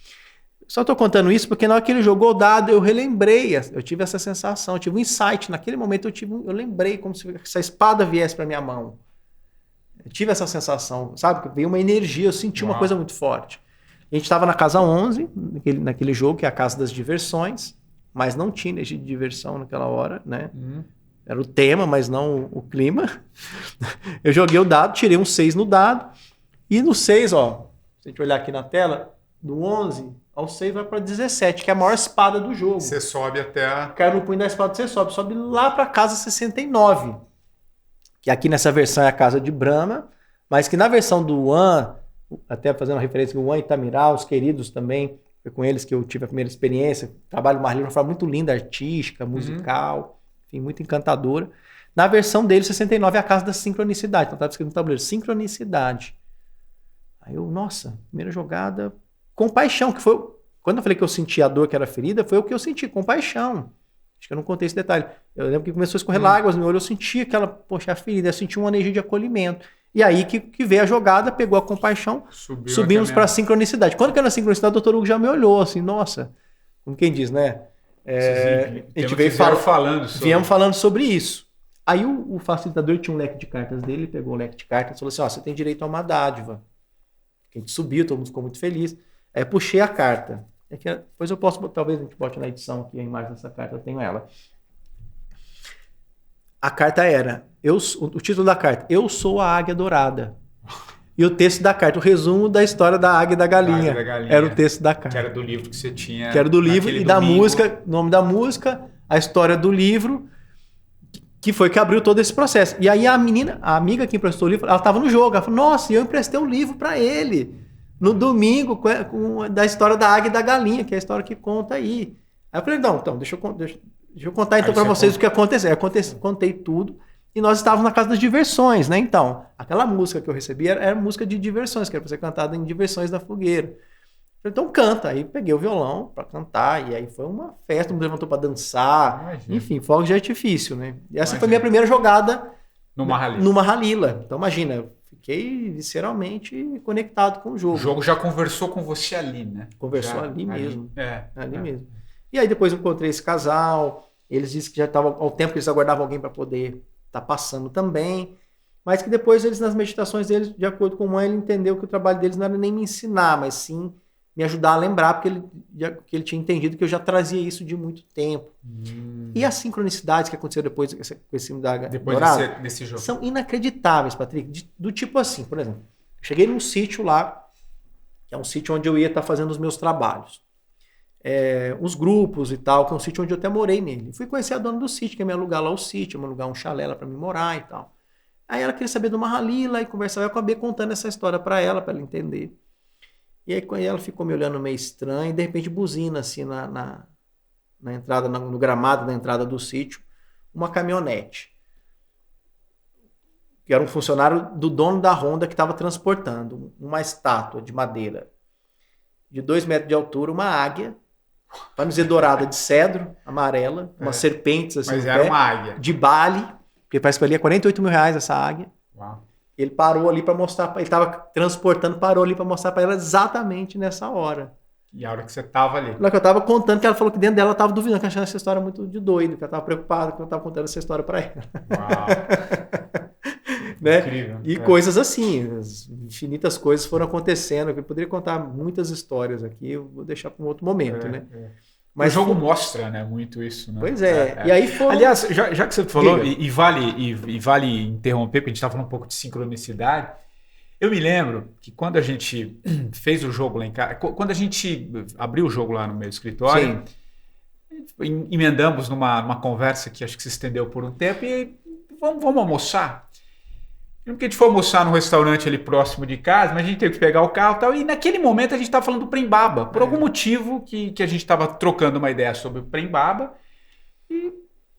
Só estou contando isso porque na hora que ele jogou o dado, eu relembrei, eu tive essa sensação, eu tive um insight. Naquele momento eu lembrei como se essa espada viesse para minha mão. Eu tive essa sensação, sabe? Veio uma energia, eu senti uma coisa muito forte. A gente estava na casa 11, naquele jogo, que é a casa das diversões, mas não tinha energia de diversão naquela hora, né? Era o tema, mas não o clima. Eu joguei o dado, tirei um 6 no dado, e no 6, ó, se a gente olhar aqui na tela, do 11 ao 6 vai para 17, que é a maior espada do jogo. Você sobe até a... Caiu no punho da espada, você sobe lá para a casa 69. Que aqui nessa versão é a casa de Brahma, mas que na versão do One, até fazendo uma referência com o One Itamira, os queridos também, foi com eles que eu tive a primeira experiência, trabalho Marli de uma forma muito linda, artística, musical, enfim, muito encantadora. Na versão dele, 69 é a casa da sincronicidade, então estava escrito no tabuleiro, sincronicidade. Aí eu, nossa, primeira jogada, compaixão, que foi, quando eu falei que eu senti a dor que era ferida, foi o que eu senti, compaixão. Acho que eu não contei esse detalhe. Eu lembro que começou a escorrer lágrimas no meu olho, eu senti aquela, poxa, a ferida, eu senti uma energia de acolhimento. E aí que veio a jogada, pegou a compaixão, subimos para a sincronicidade. Quando que era a sincronicidade, o doutor Hugo já me olhou assim, nossa, como quem diz, né? A gente veio viemos falando sobre isso. Aí o facilitador tinha um leque de cartas dele, pegou o leque de cartas e falou assim, ó, você tem direito a uma dádiva. A gente subiu, todo mundo ficou muito feliz. Aí eu puxei a carta. Depois eu posso, talvez a gente bote na edição aqui a imagem dessa carta, eu tenho ela. A carta era, o título da carta, Eu Sou a Águia Dourada. E o texto da carta, o resumo da história da Águia e da Galinha. Era o texto da carta. Que era do livro que você tinha. Que era do livro e da música, nome da música, a história do livro, que foi que abriu todo esse processo. E aí a amiga que emprestou o livro, ela estava no jogo, ela falou, nossa, eu emprestei o livro para ele. No domingo, da história da Águia e da Galinha, que é a história que conta aí. Aí eu falei, não, então, deixa eu contar então para vocês o que aconteceu. Contei tudo e nós estávamos na casa das diversões, né? Então, aquela música que eu recebi era música de diversões, que era para ser cantada em diversões da fogueira. Eu falei, então canta. Aí peguei o violão para cantar e aí foi uma festa, me levantou para dançar. Enfim, fogos de artifício, né? E essa foi a minha primeira jogada numa Halila. Então, imagina, fiquei visceralmente conectado com o jogo. O jogo já conversou com você ali, né? Conversou ali mesmo. Ali mesmo. E aí depois eu encontrei esse casal, eles disseram que já estava ao tempo que eles aguardavam alguém para poder estar passando também, mas que depois eles, nas meditações deles, de acordo com o Mãe, ele entendeu que o trabalho deles não era nem me ensinar, mas sim me ajudar a lembrar, porque ele tinha entendido que eu já trazia isso de muito tempo. E as sincronicidades que aconteceram depois com esse filme da Dourada desse jogo são inacreditáveis, Patrick, do tipo assim, por exemplo, eu cheguei num sítio lá, que é um sítio onde eu ia estar fazendo os meus trabalhos. Os grupos e tal, que é um sítio onde eu até morei nele. Fui conhecer a dona do sítio, que ia me alugar lá o sítio, me alugar um chalé lá pra me morar e tal. Aí ela queria saber de uma Halila e conversava, eu acabei contando essa história pra ela entender. E aí ela ficou me olhando meio estranho e de repente buzina assim na entrada, no gramado da entrada do sítio, uma caminhonete. Que era um funcionário do dono da Honda que estava transportando uma estátua de madeira de 2 metros de altura, uma águia, para não dizer dourada, de cedro, amarela, umas serpentes assim. Mas era uma águia. De Bali, porque parece que valia R$48 mil essa águia. Uau. Ele parou ali para mostrar, ele estava transportando, parou ali para mostrar para ela exatamente nessa hora. E a hora que você estava ali. Na hora que eu estava contando, que ela falou que dentro dela estava duvidando, que achando essa história muito de doido, que ela estava preocupada que eu estava contando essa história para ela. Uau. Né? Incrível. E coisas assim, infinitas coisas foram acontecendo. Eu poderia contar muitas histórias aqui, eu vou deixar para um outro momento, né? Mas o jogo mostra, né, muito isso, né? Pois é. E aí foram... Aliás, já que você falou, e vale interromper, porque a gente estava falando um pouco de sincronicidade, eu me lembro que quando a gente fez o jogo lá em casa, quando a gente abriu o jogo lá no meu escritório, emendamos numa conversa que acho que se estendeu por um tempo e vamos almoçar. Porque a gente foi almoçar num restaurante ali próximo de casa, mas a gente teve que pegar o carro e tal. E naquele momento a gente estava falando do Prembaba, por algum motivo que a gente estava trocando uma ideia sobre o Prembaba. E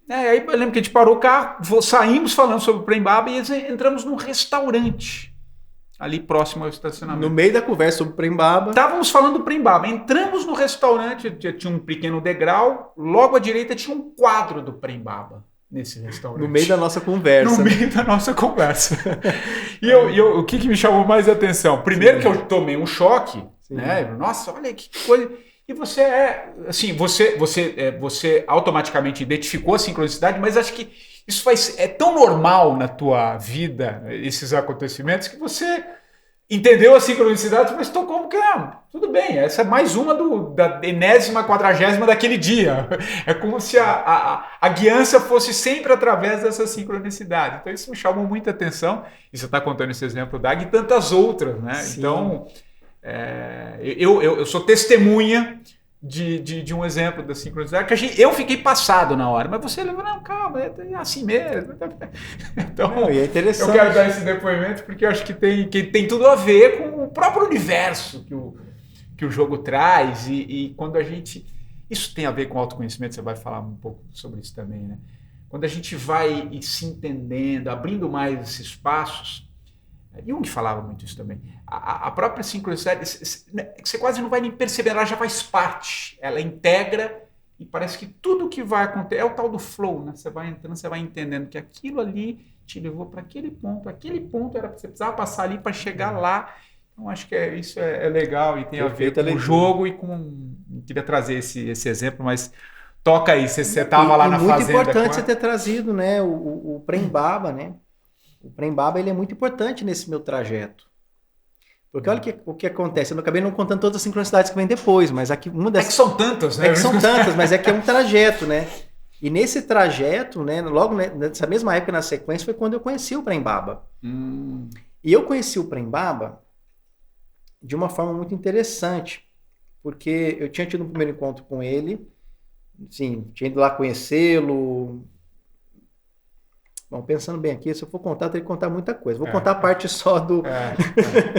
aí eu lembro que a gente parou o carro, saímos falando sobre o Prembaba e entramos num restaurante ali próximo ao estacionamento. No meio da conversa sobre o Prembaba. Estávamos falando do Prembaba. Entramos no restaurante, tinha um pequeno degrau, logo à direita tinha um quadro do Prembaba. Nesse restaurante. No meio da nossa conversa. No meio da nossa conversa. E o que me chamou mais a atenção? Primeiro que eu tomei um choque, né? Nossa, olha que coisa. E você automaticamente identificou a sincronicidade, mas acho que isso é tão normal na tua vida, esses acontecimentos, que você entendeu a sincronicidade, mas estou como que, tudo bem, essa é mais uma da 40ª daquele dia. É como se a guiança fosse sempre através dessa sincronicidade. Então isso me chamou muita atenção, e você está contando esse exemplo da e tantas outras, né? Sim. Então, eu sou testemunha de um exemplo da sincronicidade, que eu fiquei passado na hora, mas você levou, não, calma, é assim mesmo. Então, é interessante. Eu quero dar esse depoimento porque eu acho que tem tudo a ver com o próprio universo que o jogo traz, e quando a gente... Isso tem a ver com autoconhecimento, você vai falar um pouco sobre isso também, né? Quando a gente vai se entendendo, abrindo mais esses espaços, Jung falava muito isso também. A própria sincronicidade, você quase não vai nem perceber, ela já faz parte, ela integra, e parece que tudo que vai acontecer, é o tal do flow, né? Você vai entrando, você vai entendendo que aquilo ali te levou para aquele ponto era você precisava passar ali para chegar lá. Então acho que isso é legal e tem a ver com o jogo queria trazer esse exemplo, mas toca aí, você estava lá na fazenda. Muito importante você ter trazido, né, o Prembaba, né? O Prembaba, ele é muito importante nesse meu trajeto. Porque olha o que acontece. Eu acabei não contando todas as sincronicidades que vem depois, mas aqui uma dessas... É que são tantas, né? É que são tantas, mas é que é um trajeto, né? E nesse trajeto, né, logo nessa mesma época, na sequência, foi quando eu conheci o Prembaba. E eu conheci o Prembaba de uma forma muito interessante, porque eu tinha tido um primeiro encontro com ele, assim, tinha ido lá conhecê-lo. Bom, pensando bem aqui, se eu for contar, eu teria que contar muita coisa. Vou contar a parte só do...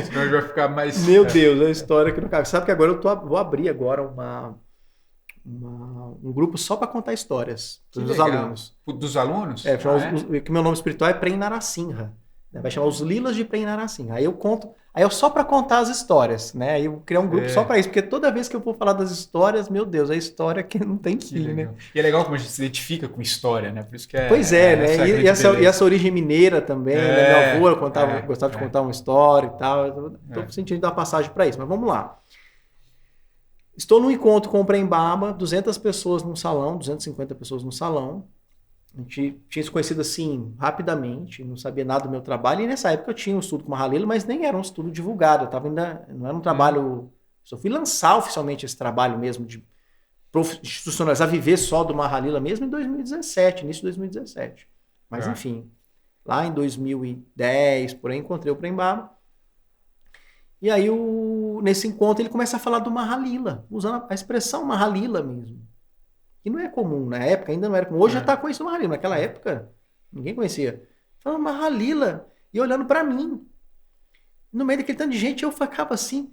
Senão vai ficar mais... Meu Deus, é a história que não cabe. Sabe que agora vou abrir agora um grupo só para contar histórias dos alunos. Dos alunos? Que meu nome espiritual é Prem Narasimha. Vai chamar os Lilas de Prem Narasimha. Aí eu só para contar as histórias, né? Aí eu criei um grupo só para isso, porque toda vez que eu vou falar das histórias, meu Deus, é história que não tem fim, né? E é legal como a gente se identifica com história, né? Por isso que Pois né? E essa origem mineira também, né? Meu avô gostava de contar uma história e tal. Estou sentindo dar passagem para isso, mas vamos lá. Estou num encontro com o Prembaba, 200 pessoas num salão, 250 pessoas no salão. A gente tinha se conhecido assim rapidamente, não sabia nada do meu trabalho, e nessa época eu tinha um estudo com Mahalila, mas nem era um estudo divulgado, eu tava ainda, não era um trabalho, só fui lançar oficialmente esse trabalho mesmo, de institucionalizar, viver só do Mahalila mesmo em 2017, início de 2017. Mas enfim, lá em 2010, por aí, encontrei o Prembaba, e aí nesse encontro ele começa a falar do Mahalila, usando a expressão Mahalila mesmo. E não é comum, na época ainda não era comum. Hoje já está conhecendo o Mahalila, naquela época ninguém conhecia. Falando Mahalila e olhando para mim. No meio daquele tanto de gente eu ficava assim,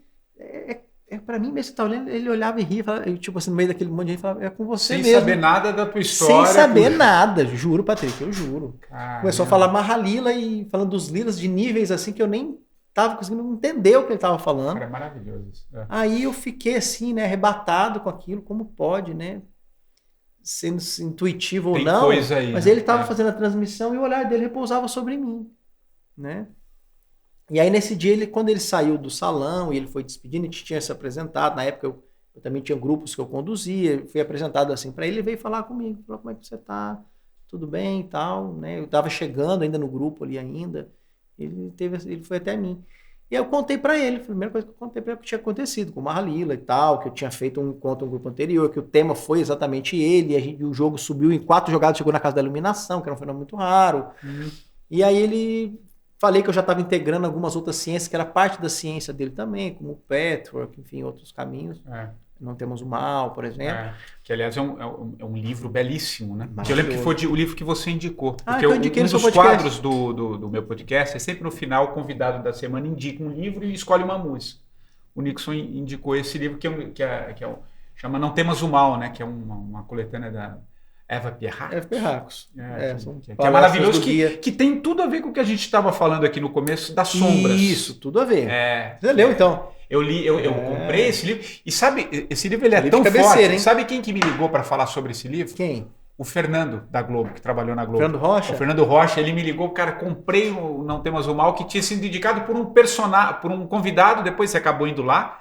para mim mesmo, você tá olhando, ele olhava e ria, falava, tipo assim, no meio daquele monte de gente, falava, é com você mesmo. Sem saber nada da tua história. Sem saber nada, juro, Patrick, eu juro. Caramba. Começou a falar Mahalila e falando dos lilas de níveis assim que eu nem tava conseguindo entender o que ele tava falando. Cara, é maravilhoso isso. Aí eu fiquei assim, né, arrebatado com aquilo, como pode, né? Sendo intuitivo ou não, coisa aí, mas ele estava fazendo a transmissão e o olhar dele repousava sobre mim, né? E aí nesse dia, quando ele saiu do salão e ele foi despedindo, a gente tinha se apresentado, na época eu também tinha grupos que eu conduzia, fui apresentado assim para ele, veio falar comigo, falou, como é que você tá? Tudo bem e tal, né? Eu estava chegando ainda no grupo ali ainda, ele foi até mim. E aí eu contei para ele, a primeira coisa que eu contei para ele que tinha acontecido com o Mahalila e tal, que eu tinha feito um encontro no grupo anterior, que o tema foi exatamente ele, e o jogo subiu em 4 jogadas, chegou na casa da iluminação, que era um fenômeno muito raro. E aí falei que eu já estava integrando algumas outras ciências, que era parte da ciência dele também, como o Patchwork, enfim, outros caminhos. Não Temos o Mal, por exemplo. Que, aliás, é um livro belíssimo, né? Eu lembro que foi o livro que você indicou. Porque eu indiquei um no seu dos podcast. quadros do meu podcast é sempre no final, o convidado da semana indica um livro e escolhe uma música. O Nixon indicou esse livro, chama Não Temas o Mal, né? Que é uma coletânea da Eva Pierrakos. Que é maravilhoso, que tem tudo a ver com o que a gente estava falando aqui no começo, das sombras. Isso, tudo a ver. Você leu, então? Eu comprei esse livro. E sabe, esse livro ele é tão forte. Hein? Sabe quem que me ligou para falar sobre esse livro? Quem? O Fernando, da Globo, que trabalhou na Globo. Fernando Rocha? O Fernando Rocha, ele me ligou, cara, comprei o Não Temas o Mal, que tinha sido indicado por um personagem, por um convidado, depois você acabou indo lá.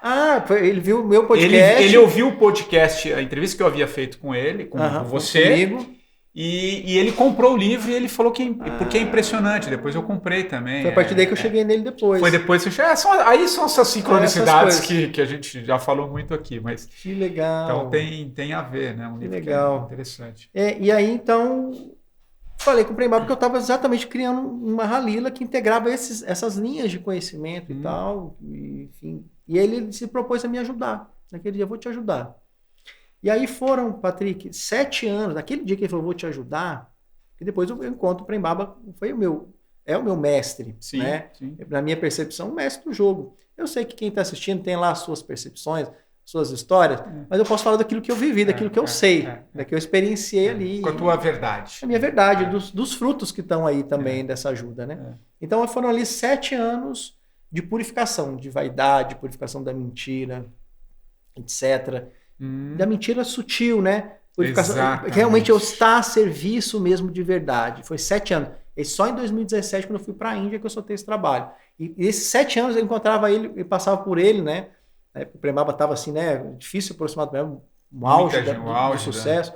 Ele viu o meu podcast. Ele ouviu o podcast, a entrevista que eu havia feito com ele, com você. Comigo. E ele comprou o livro e ele falou porque é impressionante. Depois eu comprei também. Foi a partir daí que eu cheguei nele depois. Foi depois que aí são essas sincronicidades que a gente já falou muito aqui. Mas, que legal. Então tem a ver, né? Um livro legal. Que é interessante. E aí, então, falei com o Prembaba porque eu estava exatamente criando uma Mahalila que integrava essas linhas de conhecimento e tal. Enfim. E ele se propôs a me ajudar. Naquele dia, eu vou te ajudar. E aí foram, Patrick, 7 anos, naquele dia que ele falou, vou te ajudar, e depois eu encontro o Prembaba, é o meu mestre, sim, né? Sim. Na minha percepção, o mestre do jogo. Eu sei que quem está assistindo tem lá as suas percepções, suas histórias, mas eu posso falar daquilo que eu vivi, daquilo que eu sei, daquilo que eu experienciei ali. Com a tua verdade. A minha verdade, dos frutos que estão aí também dessa ajuda, né? Então foram ali 7 anos de purificação, de vaidade, purificação da mentira, etc., da mentira sutil, né? Realmente eu estar a serviço mesmo de verdade. Foi 7 anos. E só em 2017, quando eu fui para a Índia, que eu soltei esse trabalho. E esses 7 anos eu encontrava ele, eu passava por ele, né? O Prembaba estava assim, né? Difícil aproximar mesmo, um auge do sucesso,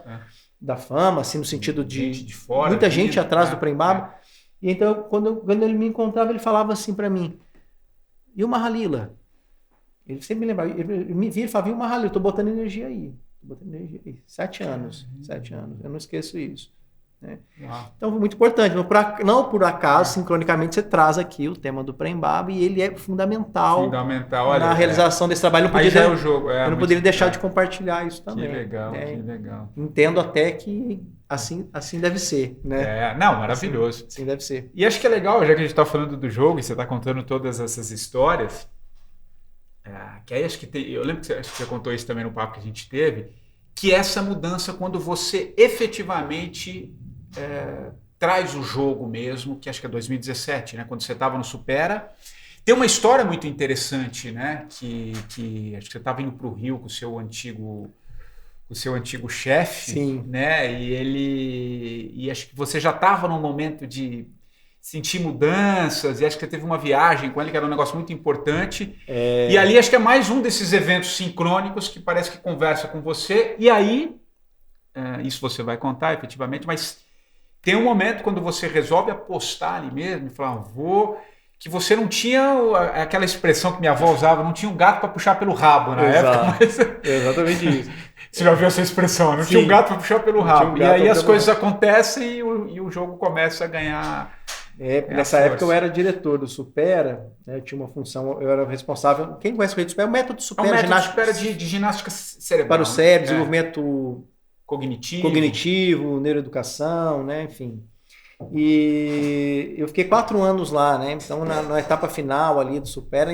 da fama, assim, no sentido de fora, muita gente atrás do Prembaba. E então, quando ele me encontrava, ele falava assim para mim: e o Mahalila? Ele sempre me lembrava, ele me via e falava, viu, Mahalila, eu tô botando energia aí. 7 anos. 7 anos. Eu não esqueço isso. Né? Então, foi muito importante. Não por acaso, sincronicamente, você traz aqui o tema do Prembaba e ele é fundamental na realização desse trabalho. Eu não poderia deixar de compartilhar isso também. Que legal, que legal. Entendo até que assim deve ser. Né? Maravilhoso. Assim deve ser. E acho que é legal, já que a gente está falando do jogo e você está contando todas essas histórias... que aí acho que eu lembro que você contou isso também no papo que a gente teve, que essa mudança quando você efetivamente traz o jogo mesmo, que acho que é 2017, né, quando você estava no Supera. Tem uma história muito interessante, né, que acho que você estava indo para o Rio com o seu antigo chefe, sim, né, e acho que você já estava num momento de sentir mudanças, e acho que você teve uma viagem com ele que era um negócio muito importante. E ali acho que é mais um desses eventos sincrônicos que parece que conversa com você. E aí, isso você vai contar efetivamente, mas tem um momento quando você resolve apostar ali mesmo e falar, que você não tinha aquela expressão que minha avó usava, não tinha um gato para puxar pelo rabo na época. Mas... Exatamente isso. Você já ouviu essa expressão? Não tinha um gato para puxar pelo rabo. E aí as coisas acontecem e o jogo começa a ganhar... Nessa época eu era diretor do Supera, né, eu tinha uma função, eu era responsável. Quem conhece o Rede Supera? O método Supera, de ginástica cerebral. Para o cérebro, desenvolvimento cognitivo, neuroeducação, né, enfim. E eu fiquei 4 anos lá, né? Então, na etapa final ali do Supera,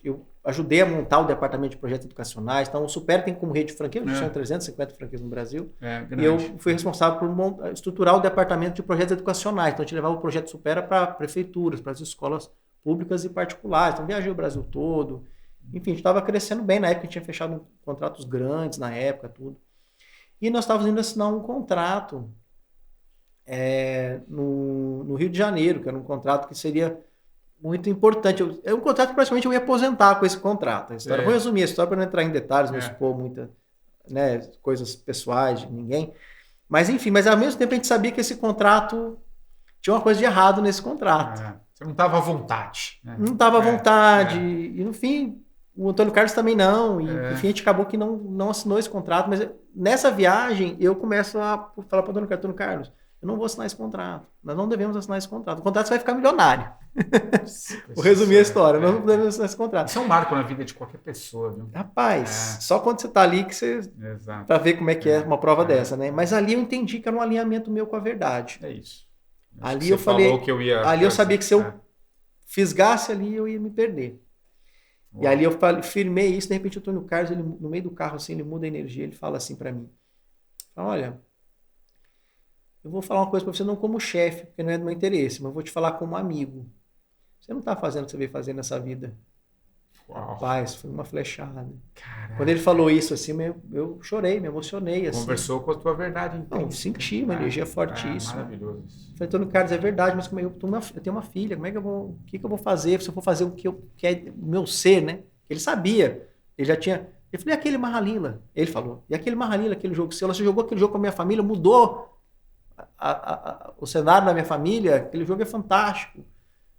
eu ajudei a montar o departamento de projetos educacionais. Então, o Supera tem como rede de franquia, são 350 franquias no Brasil. E eu fui responsável por estruturar o departamento de projetos educacionais. Então, a gente levava o projeto Supera para prefeituras, para as escolas públicas e particulares. Então, viajei o Brasil todo. Enfim, a gente estava crescendo bem. Na época, a gente tinha fechado contratos grandes, na época, tudo. E nós estávamos indo assinar um contrato no Rio de Janeiro, que era um contrato que seria muito importante. É um contrato que praticamente eu ia aposentar com esse contrato. Vou resumir a história para não entrar em detalhes, não expor muitas coisas pessoais de ninguém. Mas enfim, ao mesmo tempo a gente sabia que esse contrato tinha uma coisa de errado nesse contrato. Você não estava à vontade. Né? Não estava à vontade. E no fim, o Antônio Carlos também não. E no fim a gente acabou que não assinou esse contrato. Mas nessa viagem eu começo a falar para o Antônio Carlos, eu não vou assinar esse contrato. Nós não devemos assinar esse contrato. O contrato você vai ficar milionário. Vou resumir a história. Nós não podemos assinar esse contrato. Isso é um marco na vida de qualquer pessoa, viu? Rapaz, só quando você está ali que você... Para ver como é que é uma prova dessa, né? Mas ali eu entendi que era um alinhamento meu com a verdade. É isso. Ali eu falei... Ali eu sabia que se eu fisgasse ali, eu ia me perder. Uau. E ali eu firmei isso. De repente o Antônio Carlos, ele, no meio do carro, assim, ele muda a energia. Ele fala assim para mim. Olha... Eu vou falar uma coisa para você não como chefe, porque não é do meu interesse, mas eu vou te falar como amigo. Você não está fazendo o que você veio fazer nessa vida. Uau. Rapaz, foi uma flechada. Caraca. Quando ele falou isso assim, eu chorei, me emocionei. Assim. Conversou com a tua verdade. Então. Não, senti uma energia fortíssima. Maravilhoso. Falei, Antônio Carlos, é verdade, mas eu tenho uma filha, como é que o que eu vou fazer se eu for fazer o que é o meu ser, né? Ele sabia, ele já tinha... Eu falei, e aquele Mahalila? Ele falou, e aquele Mahalila, aquele jogo seu, você jogou aquele jogo com a minha família, mudou o cenário da minha família, aquele jogo é fantástico.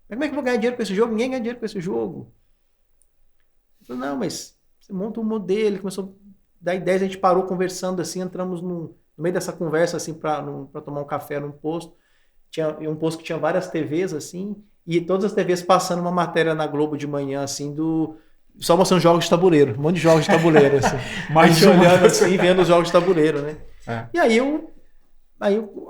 Mas como é que eu vou ganhar dinheiro com esse jogo? Ninguém ganha dinheiro com esse jogo. Eu falei, não, mas você monta um modelo. Ele começou a dar ideias, a gente parou conversando assim, entramos no meio dessa conversa assim para tomar um café num posto. Tinha um posto que tinha várias TVs assim, e todas as TVs passando uma matéria na Globo de manhã assim só mostrando jogos de tabuleiro, um monte de jogos de tabuleiro assim. Mas olhando assim, vendo os jogos de tabuleiro, né? E aí eu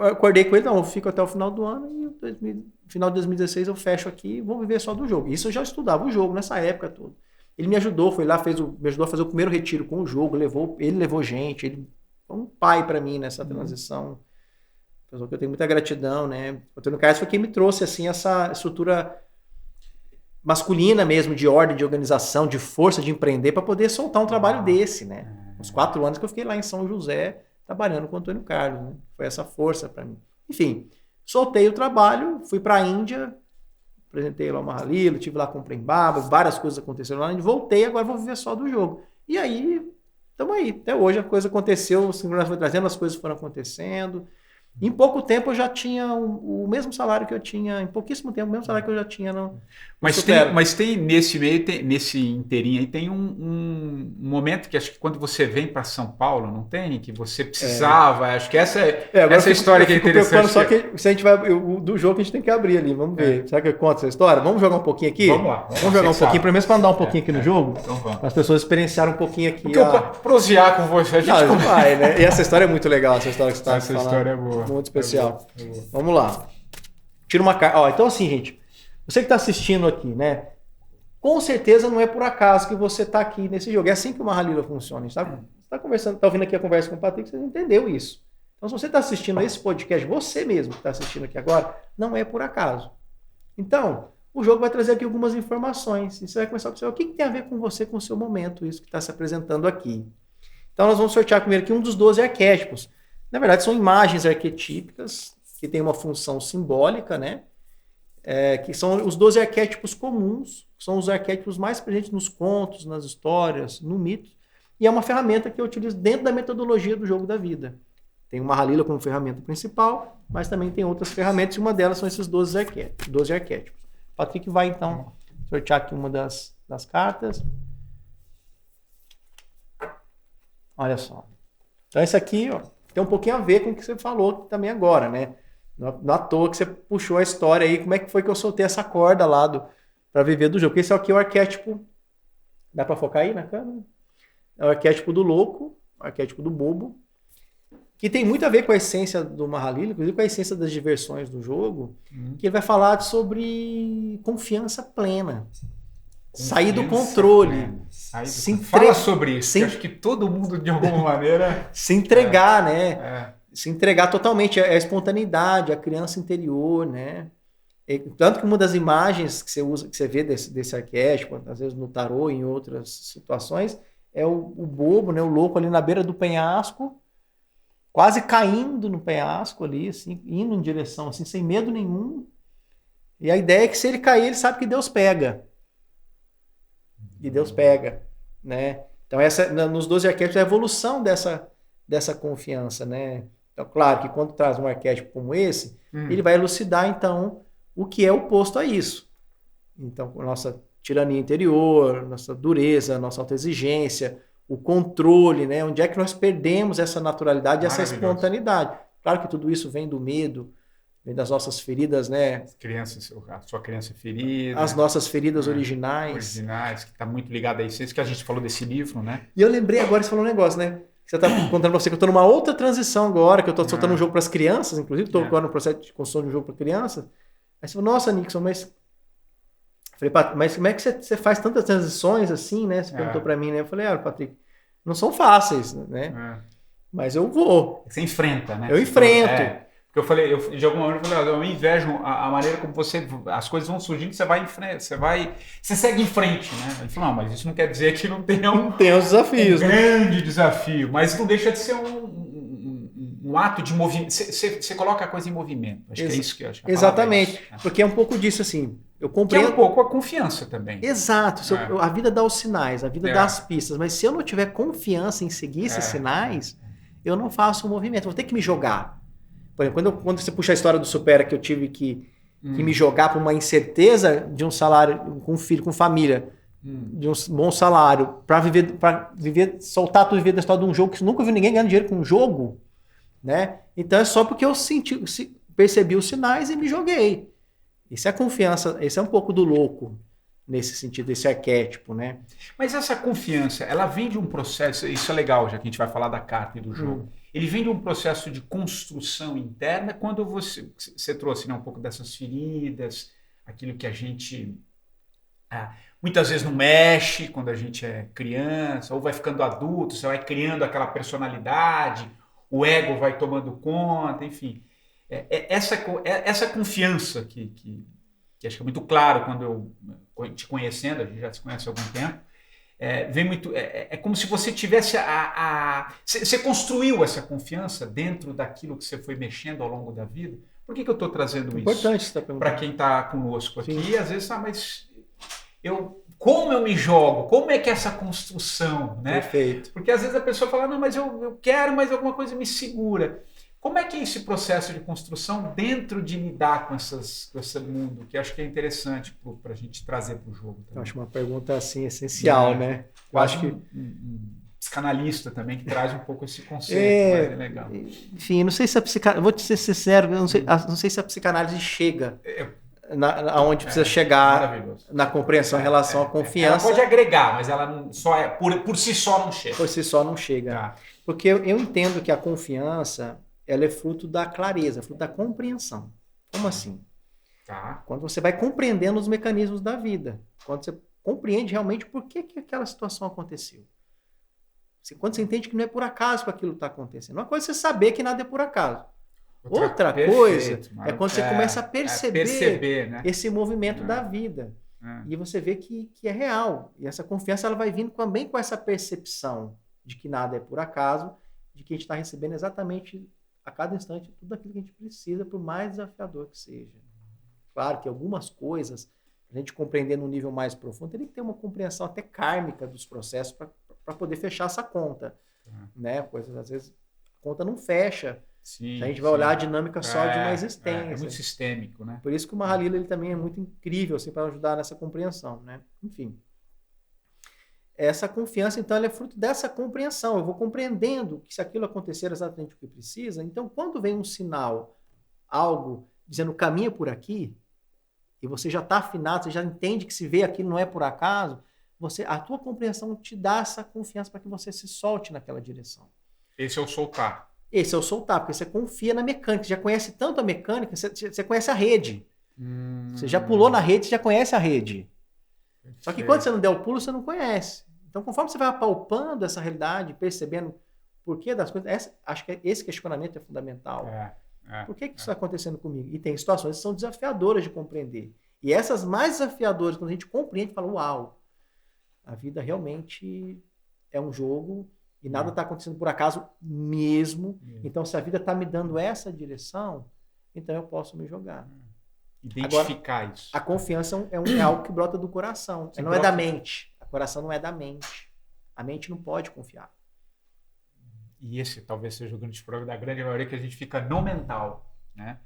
acordei com ele, não, eu fico até o final do ano e final de 2016 eu fecho aqui e vou viver só do jogo. Isso eu já estudava o jogo nessa época toda. Ele me ajudou, foi lá, me ajudou a fazer o primeiro retiro com o jogo, ele levou gente, ele foi um pai para mim nessa transição. Pessoa que eu tenho muita gratidão, né? O Antônio Carlos foi quem me trouxe assim essa estrutura masculina mesmo, de ordem, de organização, de força de empreender para poder soltar um trabalho desse, né? Uns 4 anos que eu fiquei lá em São José trabalhando com o Antônio Carlos, né? Foi essa força para mim. Enfim, soltei o trabalho, fui para a Índia, apresentei lá o Mahalila, estive lá com o Prembaba, várias coisas aconteceram lá, voltei, agora vou viver só do jogo. E aí, estamos aí. Até hoje a coisa aconteceu, o Sincronizado foi trazendo, as coisas foram acontecendo. Em pouco tempo eu já tinha o mesmo salário que eu tinha, em pouquíssimo tempo, o mesmo salário que eu já tinha no Mas tem nesse meio, nesse inteirinho aí, tem um momento que acho que quando você vem para São Paulo, não tem? Que você precisava, acho que essa é história que é interessante. Só que se a gente vai, do jogo a gente tem que abrir ali, vamos ver. Será que eu conto essa história? Vamos jogar um pouquinho aqui? Vamos lá. Vamos jogar um pouquinho, pelo menos para andar um pouquinho aqui no jogo, então vamos. para as pessoas experienciarem um pouquinho aqui. Porque eu prosear com você, a gente não vai, né? E essa história é muito legal, essa história que você está falando. Essa história é boa. Muito especial. É boa. Vamos lá. Tira uma carta. Então assim, gente, você que está assistindo aqui, né? Com certeza não é por acaso que você está aqui nesse jogo. É assim que o Mahalila funciona. Você está conversando, está ouvindo aqui a conversa com o Patrick, você entendeu isso. Então, se você está assistindo esse podcast, você mesmo que está assistindo aqui agora, não é por acaso. Então, o jogo vai trazer aqui algumas informações. E você vai começar a observar o que tem a ver com você, com o seu momento, isso que está se apresentando aqui. Então, nós vamos sortear primeiro aqui um dos 12 arquétipos. Na verdade, são imagens arquetípicas que têm uma função simbólica, né? Que são os 12 arquétipos comuns, que são os arquétipos mais presentes nos contos, nas histórias, no mito. E é uma ferramenta que eu utilizo dentro da metodologia do jogo da vida. Tem o Mahalila como ferramenta principal, mas também tem outras ferramentas, e uma delas são esses 12 arquétipos. O Patrick vai, então, sortear aqui uma das cartas. Olha só. Então, esse aqui ó, tem um pouquinho a ver com o que você falou também agora, né? Não à toa que você puxou a história aí, como é que foi que eu soltei essa corda lá para viver do jogo. Porque esse aqui é o arquétipo, dá para focar aí na câmera? É o arquétipo do louco, o arquétipo do bobo, que tem muito a ver com a essência do Mahalila, inclusive com a essência das diversões do jogo, que ele vai falar sobre confiança plena. Sair do controle. Fala sobre isso, acho que todo mundo, de alguma maneira... Se entregar, né? Se entregar totalmente, a espontaneidade, a criança interior, né? Tanto que uma das imagens que você usa, que você vê desse arquétipo, às vezes no tarô, em outras situações, é o bobo, né? O louco ali na beira do penhasco, quase caindo no penhasco ali, assim, indo em direção, assim, sem medo nenhum. E a ideia é que se ele cair, ele sabe que Deus pega. E Deus pega, né? Então, nos 12 arquétipos é a evolução dessa confiança, né? Então, claro que quando traz um arquétipo como esse, ele vai elucidar, então, o que é oposto a isso. Então, a nossa tirania interior, nossa dureza, nossa autoexigência, o controle, né? Onde é que nós perdemos essa naturalidade, essa espontaneidade? Claro que tudo isso vem do medo, vem das nossas feridas, né? A sua criança ferida. As nossas feridas originais. Originais, que está muito ligada a isso que a gente falou desse livro, né? E eu lembrei agora, você falou um negócio, né? Você está contando pra você que eu estou numa outra transição agora, que eu estou soltando um jogo para as crianças, inclusive, estou agora no processo de construção de um jogo para crianças. Aí você falou, nossa, Nixon, mas como é que você faz tantas transições assim, né? Você perguntou para mim, né? Eu falei, Patrick, não são fáceis, né? Mas eu vou. Você enfrenta, né? Eu enfrento. Porque eu falei, de alguma maneira, eu invejo a maneira como as coisas vão surgindo, você vai em frente, você segue em frente, né? Ele falou, não, mas isso não quer dizer que não tenha os desafios, um grande desafio, mas não deixa de ser um ato de movimento. Você coloca a coisa em movimento. Acho que é isso que eu acho. Exatamente. Porque é um pouco disso, assim. Eu compreendo. Que é um pouco a confiança também. Exato. A vida dá os sinais, a vida dá as pistas. Mas se eu não tiver confiança em seguir esses sinais, eu não faço o movimento. Vou ter que me jogar. Por exemplo, quando você puxa a história do Supera, que eu tive que me jogar por uma incerteza de um salário, com um filho, com família, de um bom salário, para viver, soltar tudo e viver da história de um jogo que nunca vi ninguém ganhando dinheiro com um jogo, né? Então é só porque eu percebi os sinais e me joguei. Isso é confiança, esse é um pouco do louco, nesse sentido, esse arquétipo, né? Mas essa confiança, ela vem de um processo, isso é legal, já que a gente vai falar da carta e do jogo. Ele vem de um processo de construção interna, quando você trouxe, né, um pouco dessas feridas, aquilo que a gente muitas vezes não mexe quando a gente é criança, ou vai ficando adulto, você vai criando aquela personalidade, o ego vai tomando conta, enfim. Essa confiança que acho que é muito claro quando eu te conhecendo, a gente já se conhece há algum tempo, vem muito. É como se você tivesse você construiu essa confiança dentro daquilo que você foi mexendo ao longo da vida. Por que eu estou trazendo isso? Para quem está conosco aqui, sim. Às vezes, mas como eu me jogo? Como é que é essa construção? Né? Perfeito. Porque às vezes a pessoa fala, não, mas eu quero, mas alguma coisa me segura. Como é que é esse processo de construção dentro de lidar com esse mundo? Que acho que é interessante para a gente trazer para o jogo. Também. Eu acho uma pergunta assim essencial, né? Eu acho que um psicanalista também que traz um pouco esse conceito, mas é legal. Enfim, não sei se a psicanálise, vou te ser sincero, não sei se a psicanálise chega aonde precisa chegar na compreensão em relação à confiança. Ela pode agregar, mas ela só por si só não chega. Por si só não chega. Tá. Porque eu entendo que a confiança ela é fruto da clareza, fruto da compreensão. Como assim? Tá. Quando você vai compreendendo os mecanismos da vida, quando você compreende realmente por que aquela situação aconteceu. Quando você entende que não é por acaso que aquilo está acontecendo. Uma coisa é você saber que nada é por acaso. Outra coisa é quando você começa a perceber né? Esse movimento da vida. E você vê que é real. E essa confiança ela vai vindo também com essa percepção de que nada é por acaso, de que a gente está recebendo exatamente a cada instante tudo aquilo que a gente precisa, por mais desafiador que seja. Claro que algumas coisas, a gente compreender num nível mais profundo, tem que ter uma compreensão até kármica dos processos para poder fechar essa conta. Né? Coisas, às vezes, a conta não fecha. Sim, a gente vai olhar a dinâmica só de uma existência. É muito sistêmico, né? Por isso que o Mahalila ele também é muito incrível assim, para ajudar nessa compreensão. Né? Enfim. Essa confiança, então, ela é fruto dessa compreensão. Eu vou compreendendo que se aquilo acontecer exatamente o que precisa, então, quando vem um sinal, algo dizendo caminha por aqui, e você já está afinado, você já entende que se vê aquilo não é por acaso, a tua compreensão te dá essa confiança para que você se solte naquela direção. Esse é o soltar. Esse é o soltar, porque você confia na mecânica, você já conhece tanto a mecânica, você conhece a rede. Você já pulou na rede, você já conhece a rede. Só que quando você não der o pulo, você não conhece. Então, conforme você vai apalpando essa realidade, percebendo o porquê das coisas, acho que esse questionamento é fundamental. Por que isso está acontecendo comigo? E tem situações que são desafiadoras de compreender. E essas mais desafiadoras, quando a gente compreende, fala, uau, a vida realmente é um jogo e nada está acontecendo por acaso mesmo. Então, se a vida está me dando essa direção, então eu posso me jogar. Identificar agora, isso. A confiança é algo que brota do coração, não é da mente. O coração não é da mente. A mente não pode confiar. E esse talvez seja o grande problema da grande maioria, que a gente fica no mental, né?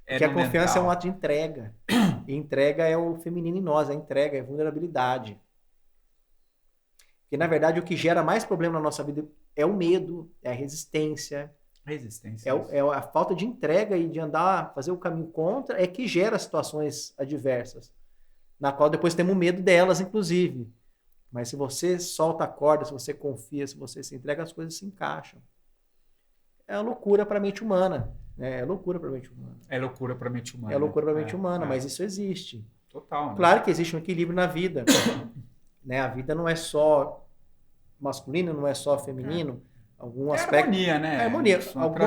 Porque a confiança é um ato de entrega. E entrega é o feminino em nós, a entrega é a vulnerabilidade. Porque, na verdade, o que gera mais problema na nossa vida é o medo, é a resistência. É a falta de entrega e de andar, fazer o caminho contra, é que gera situações adversas. Na qual depois temos medo delas, inclusive. Mas se você solta a corda, se você confia, se você se entrega, as coisas se encaixam. É loucura para a mente humana. É loucura para a mente humana. É loucura para a mente humana. É loucura para a mente humana, mas isso existe. Total. Né? Claro que existe um equilíbrio na vida. Né? A vida não é só masculino, não é só feminino. Algum aspecto... harmonia, né? É harmonia.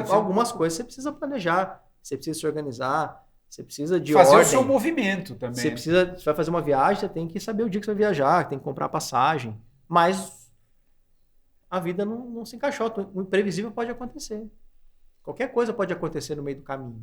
Algumas coisas você precisa planejar, você precisa se organizar, você precisa de fazer ordem. o seu movimento também. Você vai fazer uma viagem, você tem que saber o dia que você vai viajar, tem que comprar passagem. Mas a vida não se encaixou. O imprevisível pode acontecer. Qualquer coisa pode acontecer no meio do caminho.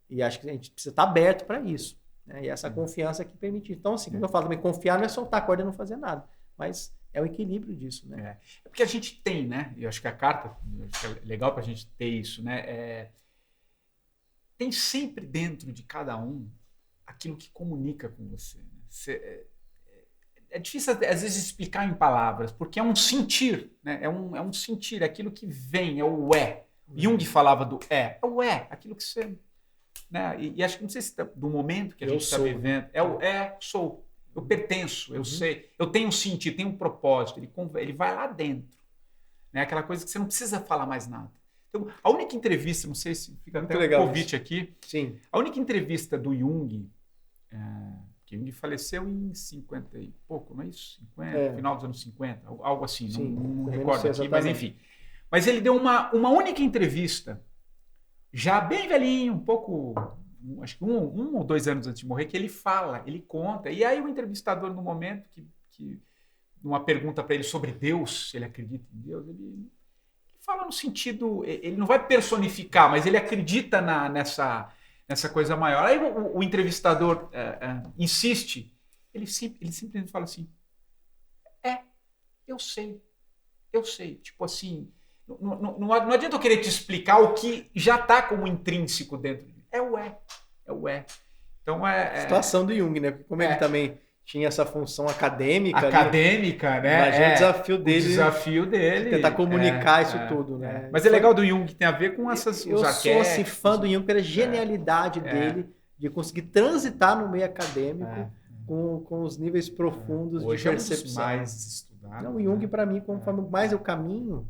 E acho que a gente precisa estar aberto para isso. Né? E essa confiança que permite. Então, assim, quando eu falo também, confiar não é soltar a corda e não fazer nada. Mas é o equilíbrio disso. Né? É porque a gente tem, né? Eu acho que a carta, acho que é legal para a gente ter isso, né? Tem sempre dentro de cada um aquilo que comunica com você. Né? É difícil, às vezes, explicar em palavras, porque é um sentir, né? É um sentir, é aquilo que vem, é o é. Jung falava do é o é, aquilo que você... Né? E acho que, não sei se do momento que a gente está vivendo, é o sou, eu pertenço, eu sei, eu tenho um sentido, tenho um propósito, ele vai lá dentro. Né? Aquela coisa que você não precisa falar mais nada. Então, a única entrevista, não sei se fica até um convite aqui, sim. A única entrevista do Jung, que Jung faleceu em 50 e pouco, não é isso? 50, final dos anos 50, algo assim, não recordo aqui, mas enfim. Mas ele deu uma única entrevista, já bem velhinho, um pouco, acho que um ou 2 anos antes de morrer, que ele fala, ele conta. E aí o entrevistador, no momento que numa pergunta para ele sobre Deus, se ele acredita em Deus, ele fala no sentido, ele não vai personificar, mas ele acredita nessa coisa maior. Aí o entrevistador insiste, ele simplesmente fala assim, eu sei, tipo assim... Não adianta eu querer te explicar o que já está como intrínseco dentro de mim. É o é. Então situação do Jung, né? Porque como ele também tinha essa função acadêmica, né? Imagina o desafio dele. De tentar comunicar isso tudo, né? Mas é legal do Jung que tem a ver com os arquétipos. Eu sou assim, fã do Jung pela genialidade dele de conseguir transitar no meio acadêmico com os níveis profundos hoje de percepção. É um dos mais estudados. Não, o Jung, para mim, conforme mais eu caminho,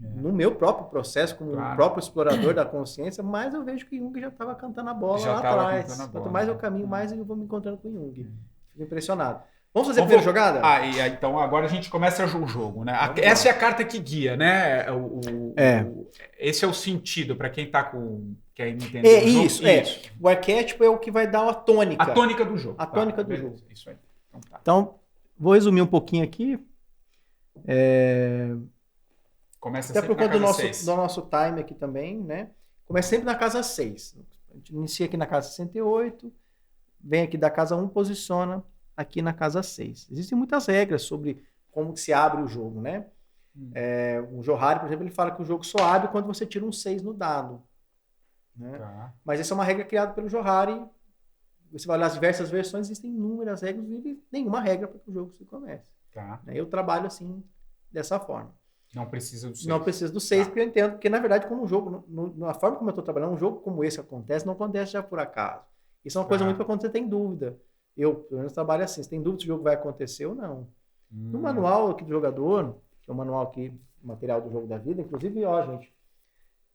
no meu próprio processo, como um próprio explorador da consciência, mais eu vejo que Jung já estava cantando a bola lá atrás. Quanto mais eu caminho, mais eu vou me encontrando com Jung. Fico impressionado. Vamos fazer a primeira jogada? Então agora a gente começa o jogo, né? Essa é a carta que guia, né? Esse é o sentido para quem quer entender o jogo. Isso. O arquétipo é o que vai dar a tônica. A tônica do jogo. A tônica do jogo. Isso aí. Então, vou resumir um pouquinho aqui. Começa até sempre por conta na casa do nosso time aqui também, né? Começa sempre na casa 6. A gente inicia aqui na casa 68, vem aqui da casa 1, posiciona aqui na casa 6. Existem muitas regras sobre como se abre o jogo, né? O Johari, por exemplo, ele fala que o jogo só abre quando você tira um 6 no dado. Né? Mas essa é uma regra criada pelo Johari. Você vai olhar as diversas versões, existem inúmeras regras, e nenhuma regra para que o jogo se comece. Eu trabalho assim, dessa forma. Não precisa do 6. Não precisa do 6, porque eu entendo. Porque, na verdade, quando um jogo, na forma como eu estou trabalhando, um jogo como esse acontece, não acontece já por acaso. Isso é uma coisa muito para quando você tem dúvida. Eu, pelo menos, trabalho assim. Você tem dúvida se o jogo vai acontecer ou não. No manual aqui do jogador, que é o manual aqui, o material do jogo da vida, inclusive, gente,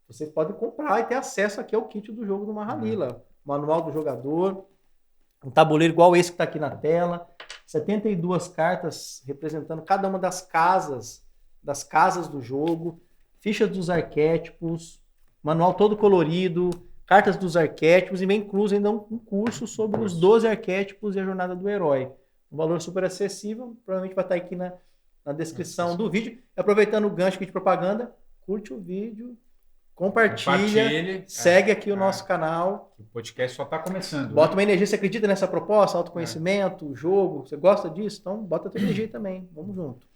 vocês podem comprar e ter acesso aqui ao kit do jogo do Mahalila. Manual do jogador, um tabuleiro igual esse que está aqui na tela, 72 cartas representando cada uma das casas do jogo, fichas dos arquétipos, manual todo colorido, cartas dos arquétipos, e vem incluso ainda um curso sobre os 12 arquétipos e a jornada do herói. Um valor super acessível, provavelmente vai estar aqui na descrição do vídeo. Aproveitando o gancho aqui de propaganda, curte o vídeo, compartilha, segue aqui o nosso canal. O podcast só está começando. Bota uma energia, você acredita nessa proposta, autoconhecimento, jogo, você gosta disso? Então bota a tua energia também, vamos junto.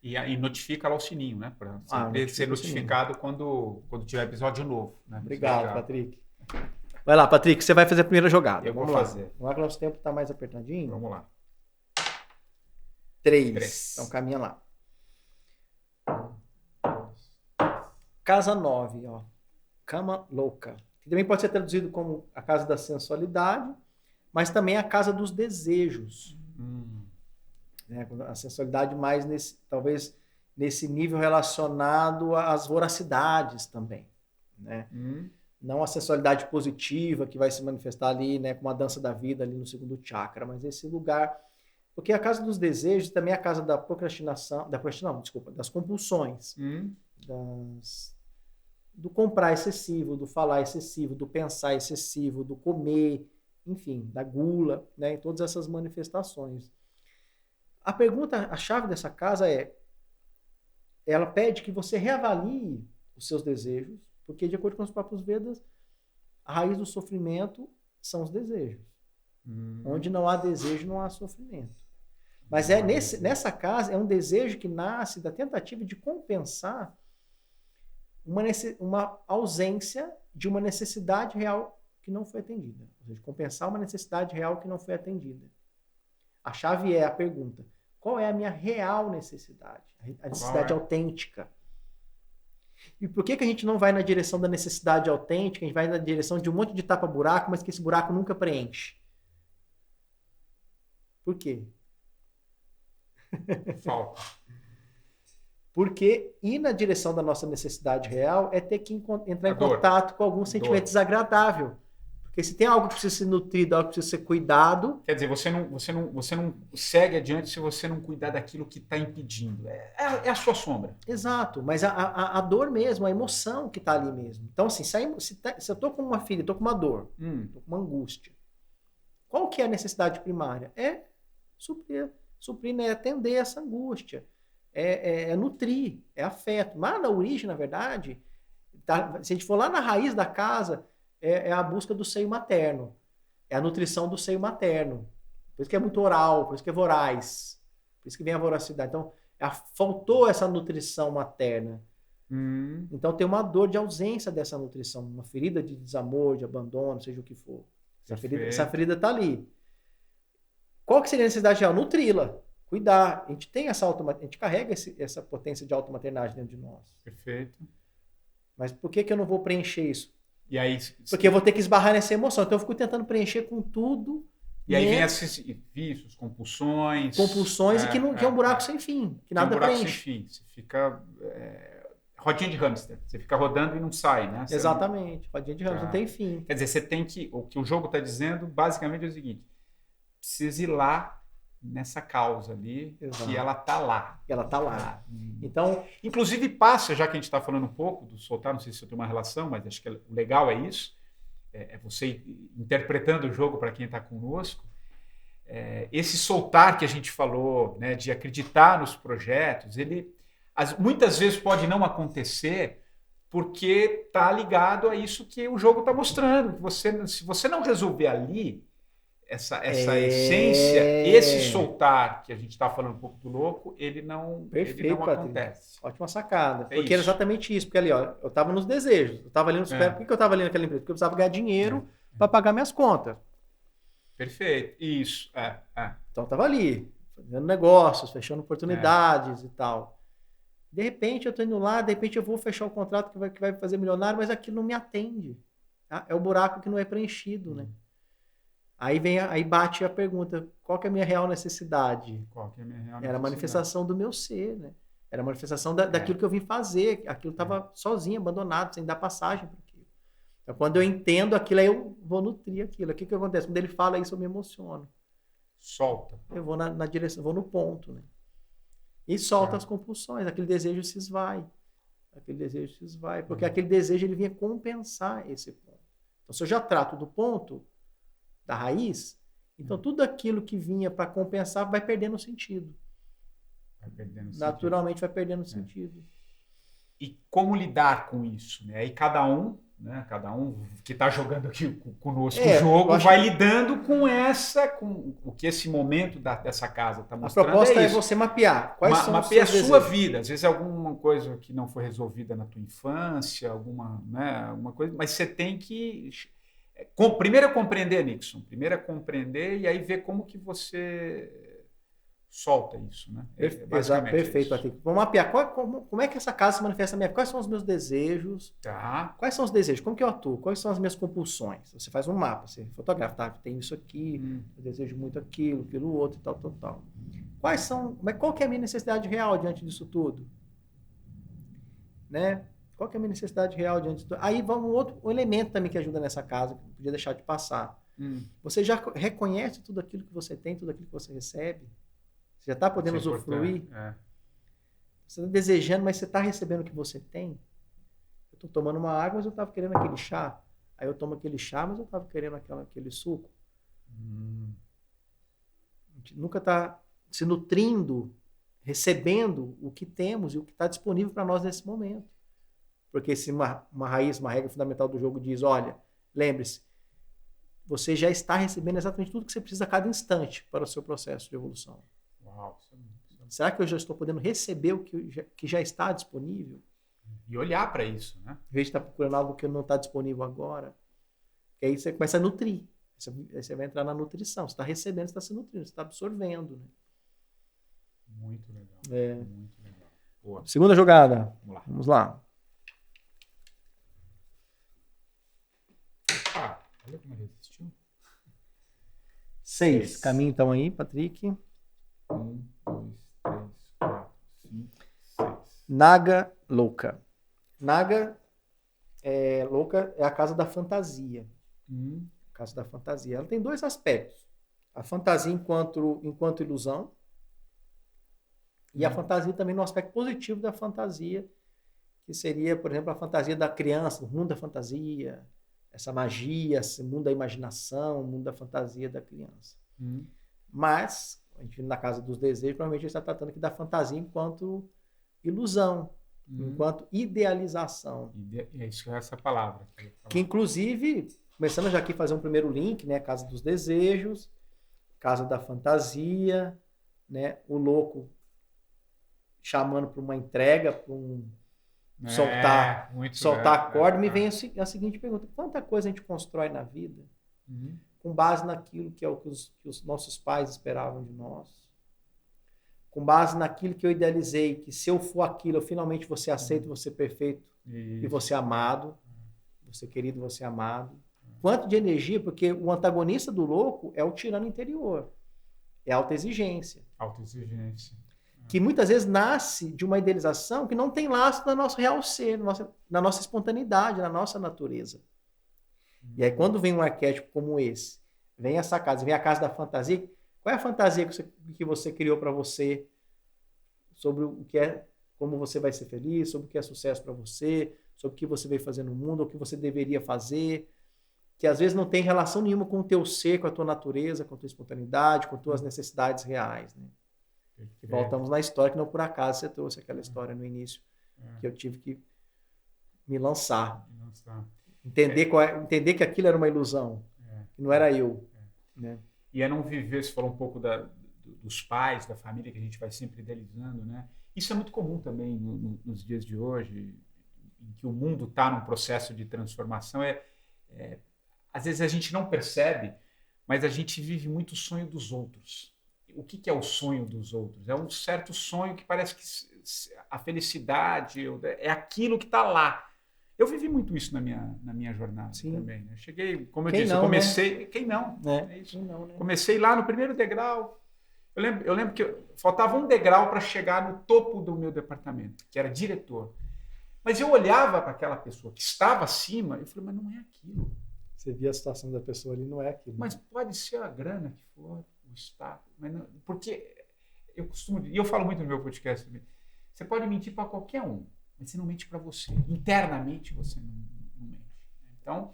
E notifica lá o sininho, né? Para ser notificado quando tiver episódio novo. Né? Obrigado, Patrick. Vai lá, Patrick, você vai fazer a primeira jogada. Eu vou Vamos lá. fazer. Vamos lá que o nosso tempo está mais apertadinho. Vamos lá. 3. Então caminha lá. Casa 9, ó. Cama louca. Que também pode ser traduzido como a casa da sensualidade, mas também a casa dos desejos. Né? A sensualidade mais talvez nesse nível relacionado às voracidades também. Né? Não a sensualidade positiva que vai se manifestar ali, né, com a dança da vida ali no segundo chakra, mas esse lugar. Porque a casa dos desejos também é a casa da procrastinação, das compulsões, do comprar excessivo, do falar excessivo, do pensar excessivo, do comer, enfim, da gula, né, em todas essas manifestações. A pergunta, a chave dessa casa ela pede que você reavalie os seus desejos, porque de acordo com os próprios Vedas, a raiz do sofrimento são os desejos. Onde não há desejo, não há sofrimento. Mas nessa casa é um desejo que nasce da tentativa de compensar uma ausência de uma necessidade real que não foi atendida. Ou seja, compensar uma necessidade real que não foi atendida. A chave é a pergunta: qual é a minha real necessidade? A necessidade autêntica. E por que a gente não vai na direção da necessidade autêntica? A gente vai na direção de um monte de tapa-buraco, mas que esse buraco nunca preenche. Por quê? Falta. Porque ir na direção da nossa necessidade real é ter que entrar em contato com algum sentimento desagradável. Porque se tem algo que precisa ser nutrido, algo que precisa ser cuidado... Quer dizer, você não segue adiante se você não cuidar daquilo que está impedindo. É a sua sombra. Exato, mas a dor mesmo, a emoção que está ali mesmo. Então, assim, se eu estou com uma filha, estou com uma dor, estou com uma angústia, qual que é a necessidade primária? É suprir, né? Atender essa angústia. É nutrir, é afeto. Mas na origem, na verdade, se a gente for lá na raiz da casa, é a busca do seio materno. É a nutrição do seio materno. Por isso que é muito oral, por isso que é voraz. Por isso que vem a voracidade. Então, faltou essa nutrição materna. Então, tem uma dor de ausência dessa nutrição. Uma ferida de desamor, de abandono, seja o que for. Essa ferida está ali. Qual que seria a necessidade real? Nutri-la. Cuidar. A gente tem a gente carrega essa potência de automaternagem dentro de nós. Perfeito. Mas por que eu não vou preencher isso? E aí, porque eu vou ter que esbarrar nessa emoção. Então eu fico tentando preencher com tudo. E aí vem esses vícios, compulsões. Compulsões que é um buraco sem fim. Que nada preenche. Sem fim. Você fica... rodinha de hamster. Você fica rodando e não sai, né? Exatamente. Rodinha de hamster. Não tem fim. Quer dizer, você tem que... O que o jogo está dizendo, basicamente, é o seguinte. Precisa ir lá nessa causa ali, que ela tá lá. Ela tá lá. Então, inclusive passa, já que a gente está falando um pouco do soltar, não sei se eu tenho uma relação, mas acho que o legal é isso, é você interpretando o jogo para quem está conosco, esse soltar que a gente falou, né, de acreditar nos projetos, ele muitas vezes pode não acontecer porque está ligado a isso que o jogo está mostrando. Se você não resolver ali essa essência, esse soltar que a gente está falando um pouco do louco, ele não acontece. Ótima sacada. Porque era exatamente isso. Porque ali, ó, eu estava nos desejos. Eu estava ali nos... Por que eu estava ali naquela empresa? Porque eu precisava ganhar dinheiro para pagar minhas contas. Perfeito. Isso. Então eu estava ali, fazendo negócios, fechando oportunidades e tal. De repente eu estou indo lá, de repente eu vou fechar o contrato que vai fazer milionário, mas aquilo não me atende. Tá? É o buraco que não é preenchido, né? Aí bate a pergunta, qual que é a minha real necessidade? Qual que é a minha real necessidade? Era a manifestação do meu ser, né? Era a manifestação daquilo que eu vim fazer. Aquilo estava sozinho, abandonado, sem dar passagem para aquilo. Então, quando eu entendo aquilo, aí eu vou nutrir aquilo. O que acontece? Quando ele fala isso, eu me emociono. Solta. Eu vou na direção, vou no ponto, né? E solta as compulsões. Aquele desejo se esvai. Porque aquele desejo, ele vinha compensar esse ponto. Então, se eu já trato do ponto, da raiz, então tudo aquilo que vinha para compensar vai perdendo sentido. Naturalmente vai perdendo sentido. E como lidar com isso? Né? Aí cada um que está jogando aqui conosco o jogo vai lidando com o que esse momento dessa casa está mostrando. A proposta é você mapear. Mapear a sua vida. Às vezes é alguma coisa que não foi resolvida na tua infância, alguma coisa, mas você tem que Primeiro é compreender, Nixon. Primeiro é compreender e aí ver como que você solta isso, né? Exato, perfeito, Patrick. Vamos mapear. Como é que essa casa se manifesta na minha vida? Quais são os meus desejos? Tá. Quais são os desejos? Como que eu atuo? Quais são as minhas compulsões? Você faz um mapa, você fotografa, tá? Tem isso aqui, eu desejo muito aquilo, aquilo outro e tal, tal, tal. Qual que é a minha necessidade real diante disso tudo? Né? Qual que é a minha necessidade real diante disso tudo? Aí vamos um elemento também que ajuda nessa casa, que não podia deixar de passar. Você já reconhece tudo aquilo que você tem, tudo aquilo que você recebe? Você já está podendo usufruir? Você está desejando, mas você está recebendo o que você tem? Eu estou tomando uma água, mas eu estava querendo aquele chá. Aí eu tomo aquele chá, mas eu estava querendo aquele suco. A gente nunca está se nutrindo, recebendo o que temos e o que está disponível para nós nesse momento. Porque se uma regra fundamental do jogo diz, olha, lembre-se, você já está recebendo exatamente tudo que você precisa a cada instante para o seu processo de evolução. Uau, será que eu já estou podendo receber o que já está disponível? E olhar para isso, né? Em vez de estar procurando algo que não está disponível agora. Porque aí você começa a nutrir. Aí você vai entrar na nutrição. Você está recebendo, você está se nutrindo, você está absorvendo. Né? Muito legal. Muito legal. Boa. Segunda jogada. Vamos lá. Olha como ele resistiu. 6. Caminho então aí, Patrick. 1, 2, 3, 4, 5, 6. Naga louca. Naga louca é a casa da fantasia. A casa da fantasia. Ela tem 2 aspectos. A fantasia enquanto ilusão e a fantasia também no aspecto positivo da fantasia, que seria, por exemplo, a fantasia da criança, o mundo da fantasia, essa magia, esse mundo da imaginação, o mundo da fantasia da criança. Mas, a gente na casa dos desejos, provavelmente a gente está tratando aqui da fantasia enquanto ilusão, enquanto idealização. É isso que é essa palavra. Que, inclusive, começando já aqui a fazer um primeiro link, né? Casa dos desejos, casa da fantasia, né? O louco chamando para uma entrega, para soltar a corda. Me vem a seguinte pergunta: quanta coisa a gente constrói na vida com base naquilo que é o que os nossos pais esperavam de nós, com base naquilo que eu idealizei, que se eu for aquilo, eu finalmente vou ser aceito, vou ser perfeito e vou ser amado, vou ser querido, vou ser amado. Quanto de energia, porque o antagonista do louco é o tirano interior, é a autoexigência. Autoexigência. Que muitas vezes nasce de uma idealização que não tem laço no nosso real ser, na nossa espontaneidade, na nossa natureza. E aí quando vem um arquétipo como esse, vem essa casa, vem a casa da fantasia, qual é a fantasia que você criou para você sobre o que é, como você vai ser feliz, sobre o que é sucesso para você, sobre o que você veio fazer no mundo, o que você deveria fazer, que às vezes não tem relação nenhuma com o teu ser, com a tua natureza, com a tua espontaneidade, com as tuas necessidades reais, né? E voltamos na história, que não por acaso você trouxe aquela história no início, que eu tive que me lançar. Entender que aquilo era uma ilusão, que não era eu. Né? E é não viver, você falou um pouco dos pais, da família, que a gente vai sempre idealizando, né? Isso é muito comum também nos dias de hoje, em que o mundo está num processo de transformação. Às vezes a gente não percebe, mas a gente vive muito o sonho dos outros. O que é o sonho dos outros? É um certo sonho que parece que a felicidade é aquilo que está lá. Eu vivi muito isso na minha jornada também. Eu cheguei, como eu disse, eu comecei... Né? Quem não? É isso. Quem não, né? Comecei lá no primeiro degrau. Eu lembro que faltava um degrau para chegar no topo do meu departamento, que era diretor. Mas eu olhava para aquela pessoa que estava acima e eu falei, mas não é aquilo. Você via a situação da pessoa ali, não é aquilo. Mas pode ser a grana que for, o status. Mas não, porque eu costumo... E eu falo muito no meu podcast também. Você pode mentir para qualquer um, mas você não mente para você. Internamente você não mente. Então,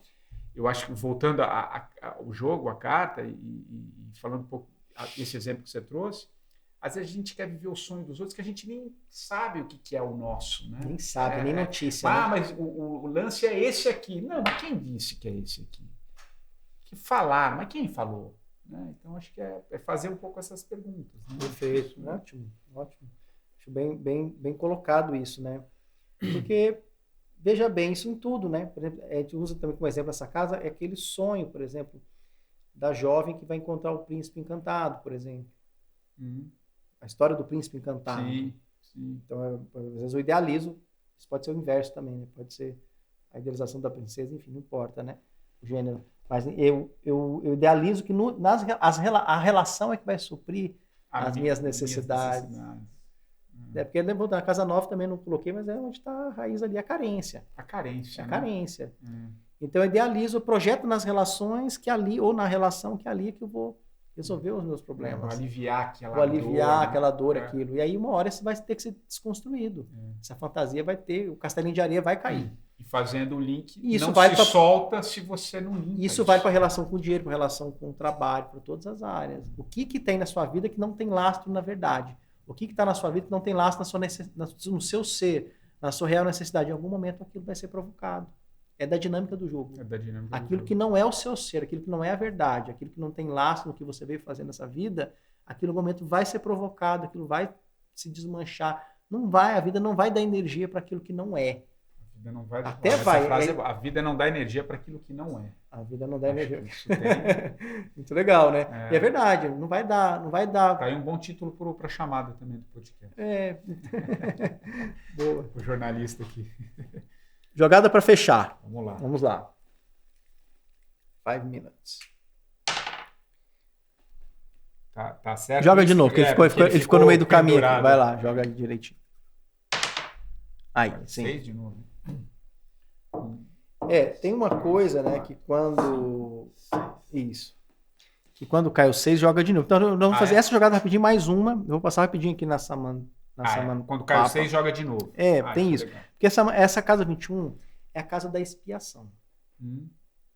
eu acho que voltando ao jogo, a carta, e falando um pouco desse exemplo que você trouxe, às vezes a gente quer viver o sonho dos outros que a gente nem sabe o que é o nosso. Né? Nem sabe, nem notícia. Mas o lance é esse aqui. Não, mas quem disse que é esse aqui? Que falaram, mas quem falou? Né? Então, acho que é fazer um pouco essas perguntas. Né? Perfeito, ótimo. Acho bem colocado isso, né? Porque, veja bem isso em tudo, né? Por exemplo, a gente usa também como exemplo essa casa, é aquele sonho, por exemplo, da jovem que vai encontrar o príncipe encantado, por exemplo. A história do príncipe encantado. Sim. Então, às vezes eu idealizo, isso pode ser o inverso também, né? Pode ser a idealização da princesa, enfim, não importa, né? O gênero. Mas eu idealizo que a relação é que vai suprir as minhas necessidades. Porque na casa nova também não coloquei, mas é onde está a raiz ali, a carência. A carência. A carência. Então eu idealizo, eu projeto nas relações que ali, ou na relação que ali é que eu vou resolver os meus problemas. Vou aliviar aquela dor. Vou aliviar aquela dor, né? aquilo. E aí uma hora isso vai ter que ser desconstruído. Essa fantasia vai ter, o castelinho de areia vai cair. E fazendo o link, isso não vai se solta se você não limpa. Isso vai para a relação com o dinheiro, para a relação com o trabalho, para todas as áreas. O que tem na sua vida que não tem lastro na verdade? O que está na sua vida que não tem lastro no seu ser, na sua real necessidade? Em algum momento aquilo vai ser provocado. É da dinâmica do jogo. Aquilo que não é o seu ser, aquilo que não é a verdade, aquilo que não tem lastro no que você veio fazer nessa vida, aquilo no momento vai ser provocado, aquilo vai se desmanchar. A vida não vai dar energia para aquilo que não é. A vida não vai. Até vai. A vida não dá energia para aquilo que não é. A vida não dá energia. Muito legal, né? E é verdade, não vai dar. Tá aí um bom título para a chamada também do podcast. Boa. O jornalista aqui. Jogada para fechar. Vamos lá. 5 minutes. Tá certo? Joga de novo, porque ele ficou no meio do caminho. Vai lá, joga direitinho. Aí, sim. 6 de novo. Tem uma coisa, né, que quando... Isso. Que quando cai o 6, joga de novo. Então, nós vamos fazer essa jogada rapidinho, mais uma. Eu vou passar rapidinho aqui na Samana. Quando cai o 6, joga de novo. Tem isso. Legal. Porque essa casa 21 é a casa da expiação.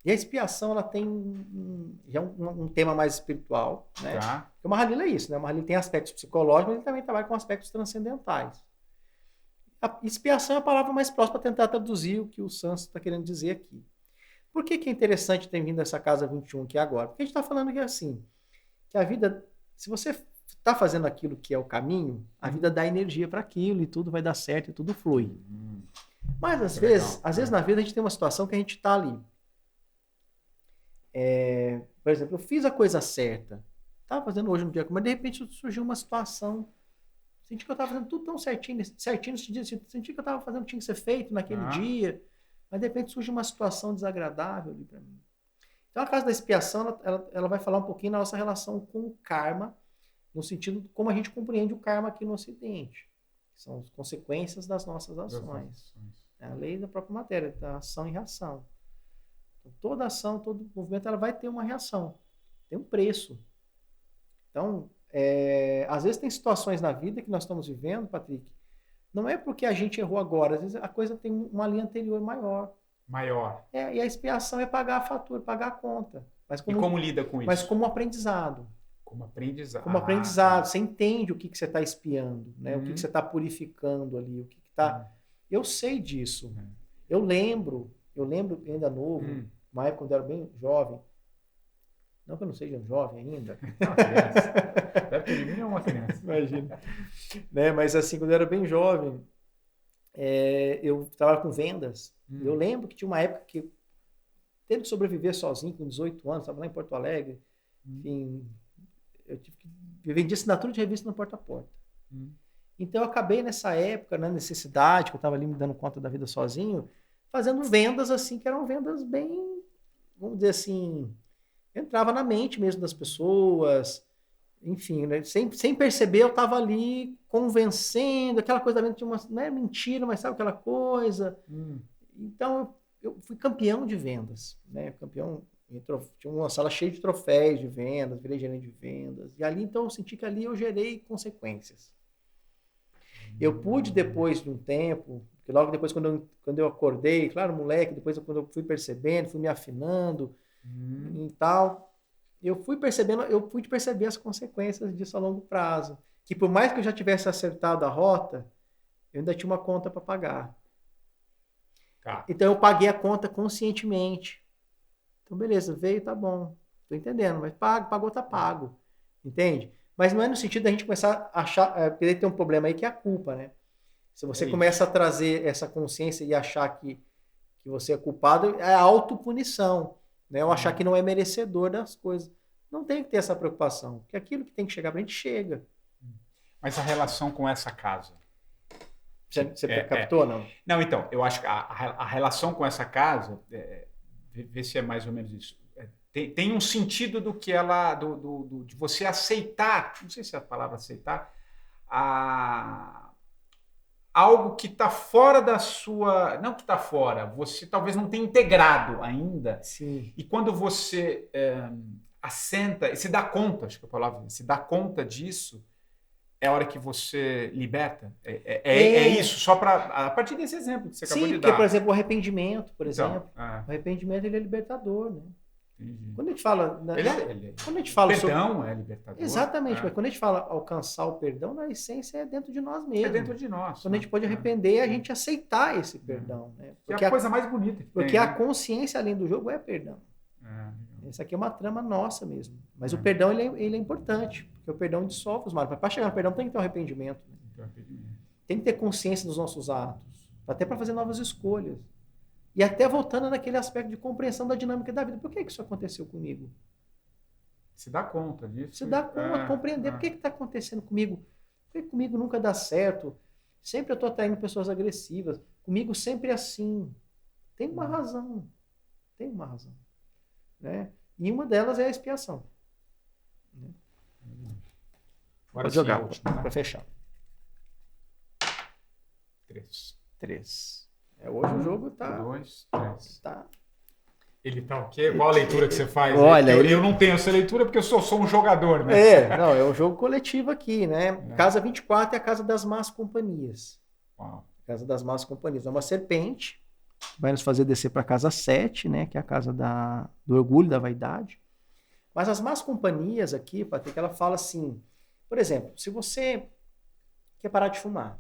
E a expiação, ela tem um tema mais espiritual, né? Porque o Mahalila é isso, né? O Mahalila tem aspectos psicológicos, mas ele também trabalha com aspectos transcendentais. A expiação é a palavra mais próxima para tentar traduzir o que o Santos está querendo dizer aqui. Por que é interessante ter vindo essa casa 21 aqui agora? Porque a gente está falando que é assim, que a vida, se você está fazendo aquilo que é o caminho, a vida dá energia para aquilo e tudo vai dar certo e tudo flui. Mas às vezes na vida a gente tem uma situação que a gente está ali. Por exemplo, eu fiz a coisa certa, estava fazendo hoje no dia, mas de repente surgiu uma situação, senti que eu estava fazendo tudo tão certinho nesse dia, senti que eu estava fazendo o que tinha que ser feito naquele dia, mas de repente surge uma situação desagradável ali para mim. Então a casa da expiação, ela vai falar um pouquinho da nossa relação com o karma, no sentido de como a gente compreende o karma aqui no Ocidente, que são as consequências das nossas ações. É a lei da própria matéria, da ação e reação. Então, toda ação, todo movimento, ela vai ter uma reação, tem um preço. Então, às vezes tem situações na vida que nós estamos vivendo, Patrick, não é porque a gente errou agora, às vezes a coisa tem uma linha anterior maior. E a expiação é pagar a fatura, pagar a conta. Mas como lida com isso? Mas como aprendizado. Como aprendizado. Como aprendizado. Você entende o que você está espiando, né? O que você está purificando ali, o que está... Eu sei disso. Eu lembro ainda novo, uma época quando eu era bem jovem, não que eu não seja jovem ainda. Deve ter de mim é uma criança. Imagina. Né? Mas assim, quando eu era bem jovem, eu trabalhava com vendas. Eu lembro que tinha uma época que teve que sobreviver sozinho, com 18 anos, estava lá em Porto Alegre. Enfim, eu vendia assinatura de revista no porta a porta. Então eu acabei nessa época, na necessidade, que eu estava ali me dando conta da vida sozinho, fazendo vendas assim, que eram vendas bem, vamos dizer assim, entrava na mente mesmo das pessoas, enfim, né? Sem perceber eu estava ali convencendo, aquela coisa da mente, tinha não é mentira, mas sabe aquela coisa. Então eu fui campeão de vendas, né? Tinha uma sala cheia de troféus de vendas, virei gerente de vendas, e ali então eu senti que ali eu gerei consequências. Eu pude depois de um tempo, porque logo depois quando eu acordei, claro, moleque, depois quando eu fui percebendo, fui me afinando e tal, eu pude perceber as consequências disso a longo prazo. Que por mais que eu já tivesse acertado a rota, eu ainda tinha uma conta para pagar. Então eu paguei a conta conscientemente. Então beleza, veio, tá bom, tô entendendo, mas pagou, tá pago. Entende? Mas não é no sentido da gente começar a achar, porque tem um problema aí que é a culpa, né? Se você começa a trazer essa consciência e achar que você é culpado, é autopunição, né? Ou achar que não é merecedor das coisas. Não tem que ter essa preocupação, porque aquilo que tem que chegar pra gente chega. Mas a relação com essa casa? Você captou, não? Não, então, eu acho que a relação com essa casa, vê se é mais ou menos isso. Tem um sentido do que ela, de você aceitar, não sei se é a palavra aceitar, algo que está fora da sua, não que está fora, você talvez não tenha integrado ainda. Sim. E quando você assenta e se dá conta, acho que a palavra se dá conta disso, é a hora que você liberta. É isso, só a partir desse exemplo que você acabou de dar. Sim, porque, por exemplo, o arrependimento, exemplo. O arrependimento ele é libertador, né? Entendi. Quando a gente fala... quando a gente fala perdão é libertador. Exatamente, mas quando a gente fala alcançar o perdão, na essência é dentro de nós mesmos. É dentro de nós. Quando a gente pode arrepender, a gente aceitar esse perdão. Né? Porque é a coisa mais bonita que porque tem, a né? consciência além do jogo é perdão. Isso aqui é uma trama nossa mesmo. Mas o perdão ele é importante, porque o perdão dissolve os males. Mas para chegar no perdão tem que ter um arrependimento. Né? Tem que ter consciência dos nossos atos, até para fazer novas escolhas. E até voltando naquele aspecto de compreensão da dinâmica da vida. Por que isso aconteceu comigo? Se dá conta disso. Se dá conta, compreender por que está acontecendo comigo. Por que comigo nunca dá certo? Sempre eu estou atraindo pessoas agressivas. Comigo sempre é assim. Tem uma razão. Tem uma razão. Né? E uma delas é a expiação. Né? Agora vou jogar para fechar. 3. Hoje o jogo tá... 2, 3. Tá. Ele tá o quê? Qual a leitura que você faz? Olha, eu não tenho essa leitura porque eu sou um jogador, né? É um jogo coletivo aqui, né? Casa 24 é a casa das más companhias. Uau. Casa das más companhias. É uma serpente que vai nos fazer descer para a casa 7, né? Que é a casa do orgulho, da vaidade. Mas as más companhias aqui, Patrick, ela fala assim, por exemplo, se você quer parar de fumar,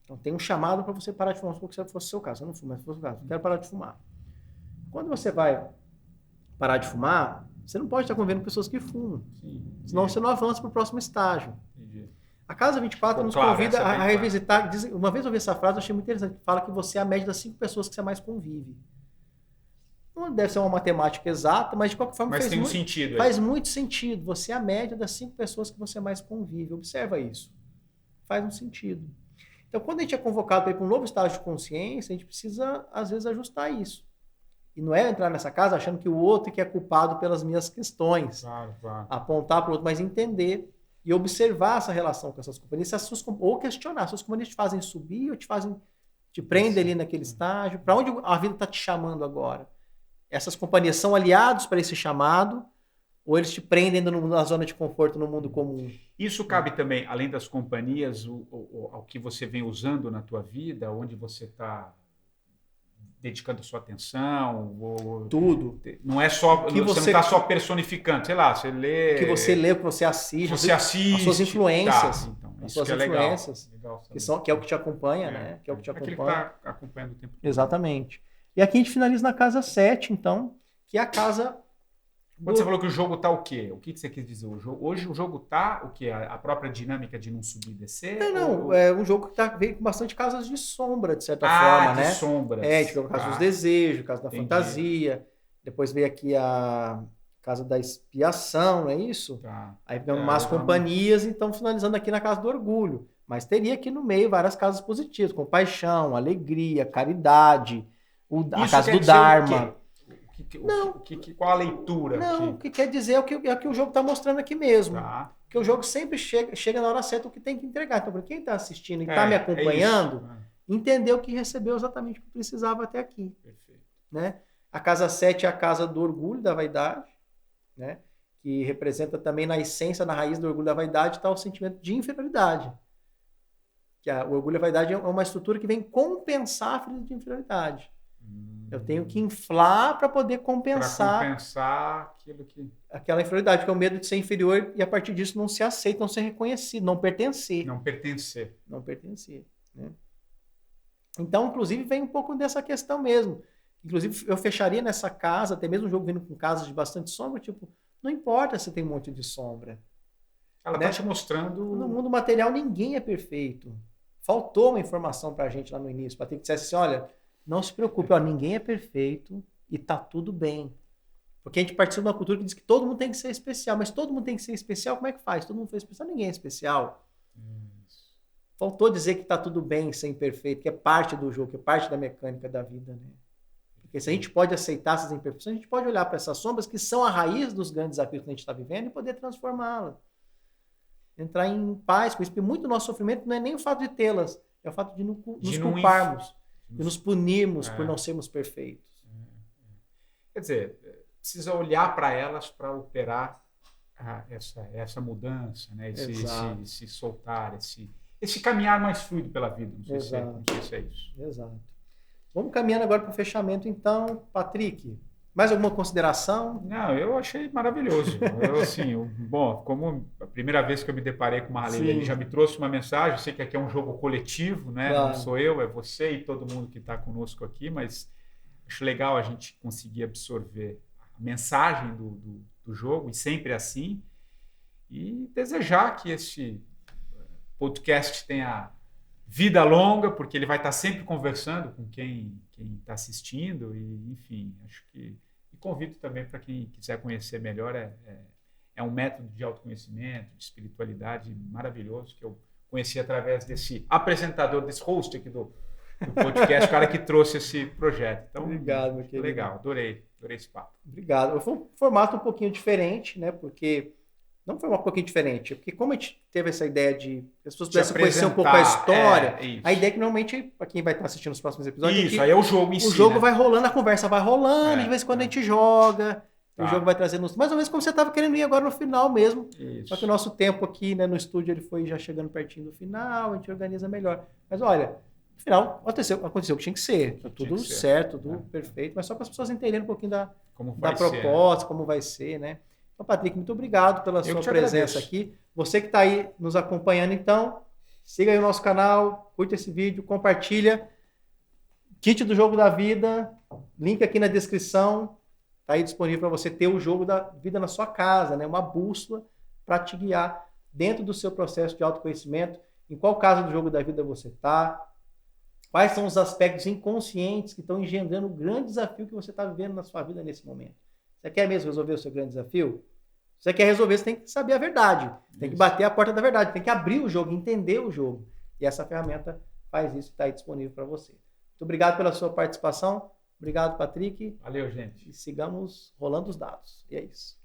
então tem um chamado para você parar de fumar, se fosse o seu caso, eu não fumo, mas se fosse o caso, eu quero parar de fumar. Quando você vai parar de fumar, você não pode estar convivendo com pessoas que fumam. Sim, senão você não avança para o próximo estágio. Entendi. A Casa 24 nos convida a revisitar. Uma vez eu ouvi essa frase, eu achei muito interessante, que fala que você é a média das 5 pessoas que você mais convive. Não deve ser uma matemática exata, mas de qualquer forma mas tem um sentido. Faz muito sentido. Você é a média das 5 pessoas que você mais convive. Observa isso. Faz um sentido. Então, quando a gente é convocado para ir para um novo estágio de consciência, a gente precisa, às vezes, ajustar isso. E não é entrar nessa casa achando que o outro que é culpado pelas minhas questões. Claro. Apontar para o outro, mas entender e observar essa relação com essas companhias. Ou questionar. Se as companhias te fazem subir ou te prendem ali naquele estágio. Para onde a vida está te chamando agora? Essas companhias são aliados para esse chamado ou eles te prendem na zona de conforto no mundo comum? Isso cabe também, além das companhias, ao que você vem usando na tua vida, onde você está dedicando a sua atenção? Tudo. Não é só... Você não está só personificando, sei lá, você lê... O que você lê, o que você assiste. As suas influências. Tá, então, as suas influências. Legal que é o que te acompanha, né? Que é o que te acompanha. Aquele que está acompanhando o tempo todo. Exatamente. E aqui a gente finaliza na casa 7, então, que é a casa... Quando você falou que o jogo tá o quê? O que você quis dizer? Hoje o jogo tá o quê? A própria dinâmica de não subir e descer? Não. É um jogo que veio com bastante casas de sombra, de certa forma, né? Sombras. A gente veio a casa dos desejos, a casa da fantasia. Depois veio aqui a casa da expiação, não é isso? Tá. Aí ficamos más companhias, então finalizando aqui na casa do orgulho. Mas teria aqui no meio várias casas positivas, compaixão, alegria, caridade, a casa do Dharma. Qual a leitura? O que quer dizer é o que o jogo está mostrando aqui mesmo. Tá. Que o jogo sempre chega na hora certa o que tem que entregar. Então, para quem está assistindo e está me acompanhando, entendeu que recebeu exatamente o que precisava até aqui. Perfeito. Né? A casa 7 é a casa do orgulho, da vaidade, né? Que representa também na essência, na raiz do orgulho da vaidade, está o sentimento de inferioridade. O orgulho da vaidade é uma estrutura que vem compensar a ferida de inferioridade. Eu tenho que inflar para poder compensar. Para compensar aquilo que... Aquela inferioridade, que é o medo de ser inferior e a partir disso não ser aceito, não ser reconhecido, não pertencer. Não pertencer. Né? Então, inclusive, vem um pouco dessa questão mesmo. Inclusive, eu fecharia nessa casa, até mesmo o jogo vindo com casas de bastante sombra, tipo, não importa se tem um monte de sombra. Ela está te mostrando... No mundo material, ninguém é perfeito. faltou uma informação para a gente lá no início. Patrick dissesse assim, olha, não se preocupe, ó, ninguém é perfeito e tá tudo bem. Porque a gente participa de uma cultura que diz que todo mundo tem que ser especial. Mas todo mundo tem que ser especial, como é que faz? Todo mundo foi especial, ninguém é especial. Faltou dizer que tá tudo bem ser imperfeito, que é parte do jogo, que é parte da mecânica da vida, né? Porque se a gente pode aceitar essas imperfeições, a gente pode olhar para essas sombras que são a raiz dos grandes desafios que a gente está vivendo e poder transformá-las. Entrar em paz com isso. Porque muito do nosso sofrimento não é nem o fato de tê-las, é o fato de nos culparmos, de nos punirmos por não sermos perfeitos. Quer dizer, precisa olhar para elas para operar essa mudança, né? Esse soltar, esse caminhar mais fluido pela vida. Não sei se é isso. Exato. Vamos caminhando agora para o fechamento, então. Patrick, mais alguma consideração? Não, eu achei maravilhoso. Bom, como a primeira vez que eu me deparei com o Mahalil, ele já me trouxe uma mensagem. Eu sei que aqui é um jogo coletivo, né? Claro. Não sou eu, é você e todo mundo que está conosco aqui, mas acho legal a gente conseguir absorver a mensagem do jogo, e sempre assim, e desejar que esse podcast tenha vida longa, porque ele vai estar sempre conversando com quem está assistindo, e enfim, acho que... E convido também para quem quiser conhecer melhor, é um método de autoconhecimento, de espiritualidade maravilhoso, que eu conheci através desse apresentador, desse host aqui do podcast, o cara que trouxe esse projeto. Então, obrigado, meu querido. Legal, adorei esse papo. Obrigado. Foi um formato um pouquinho diferente, né? Porque... Não foi um pouquinho diferente, porque como a gente teve essa ideia de as pessoas pudessem conhecer um pouco a história, a ideia é que normalmente, para quem vai estar assistindo os próximos episódios, aí é o jogo em si. O jogo vai rolando, a conversa vai rolando, de vez em quando a gente joga, o jogo vai trazendo mais ou menos como você estava querendo ir agora no final mesmo. Isso. Só que o nosso tempo aqui, né, no estúdio ele foi já chegando pertinho do final, a gente organiza melhor. Mas olha, no final aconteceu o que tinha que ser, tá tudo certo, tudo perfeito, mas só para as pessoas entenderem um pouquinho da proposta, como vai ser, né? Então, Patrick, muito obrigado pela sua presença aqui. Você que está aí nos acompanhando, então, siga aí o nosso canal, curta esse vídeo, compartilha. Kit do Jogo da Vida, link aqui na descrição. Está aí disponível para você ter o jogo da vida na sua casa, né? Uma bússola para te guiar dentro do seu processo de autoconhecimento. Em qual casa do Jogo da Vida você está? Quais são os aspectos inconscientes que estão engendrando o grande desafio que você está vivendo na sua vida nesse momento? Você quer mesmo resolver o seu grande desafio? Se você quer resolver, você tem que saber a verdade. Tem que bater a porta da verdade. Tem que abrir o jogo, entender o jogo. E essa ferramenta faz isso e está aí disponível para você. Muito obrigado pela sua participação. Obrigado, Patrick. Valeu, gente. E sigamos rolando os dados. E é isso.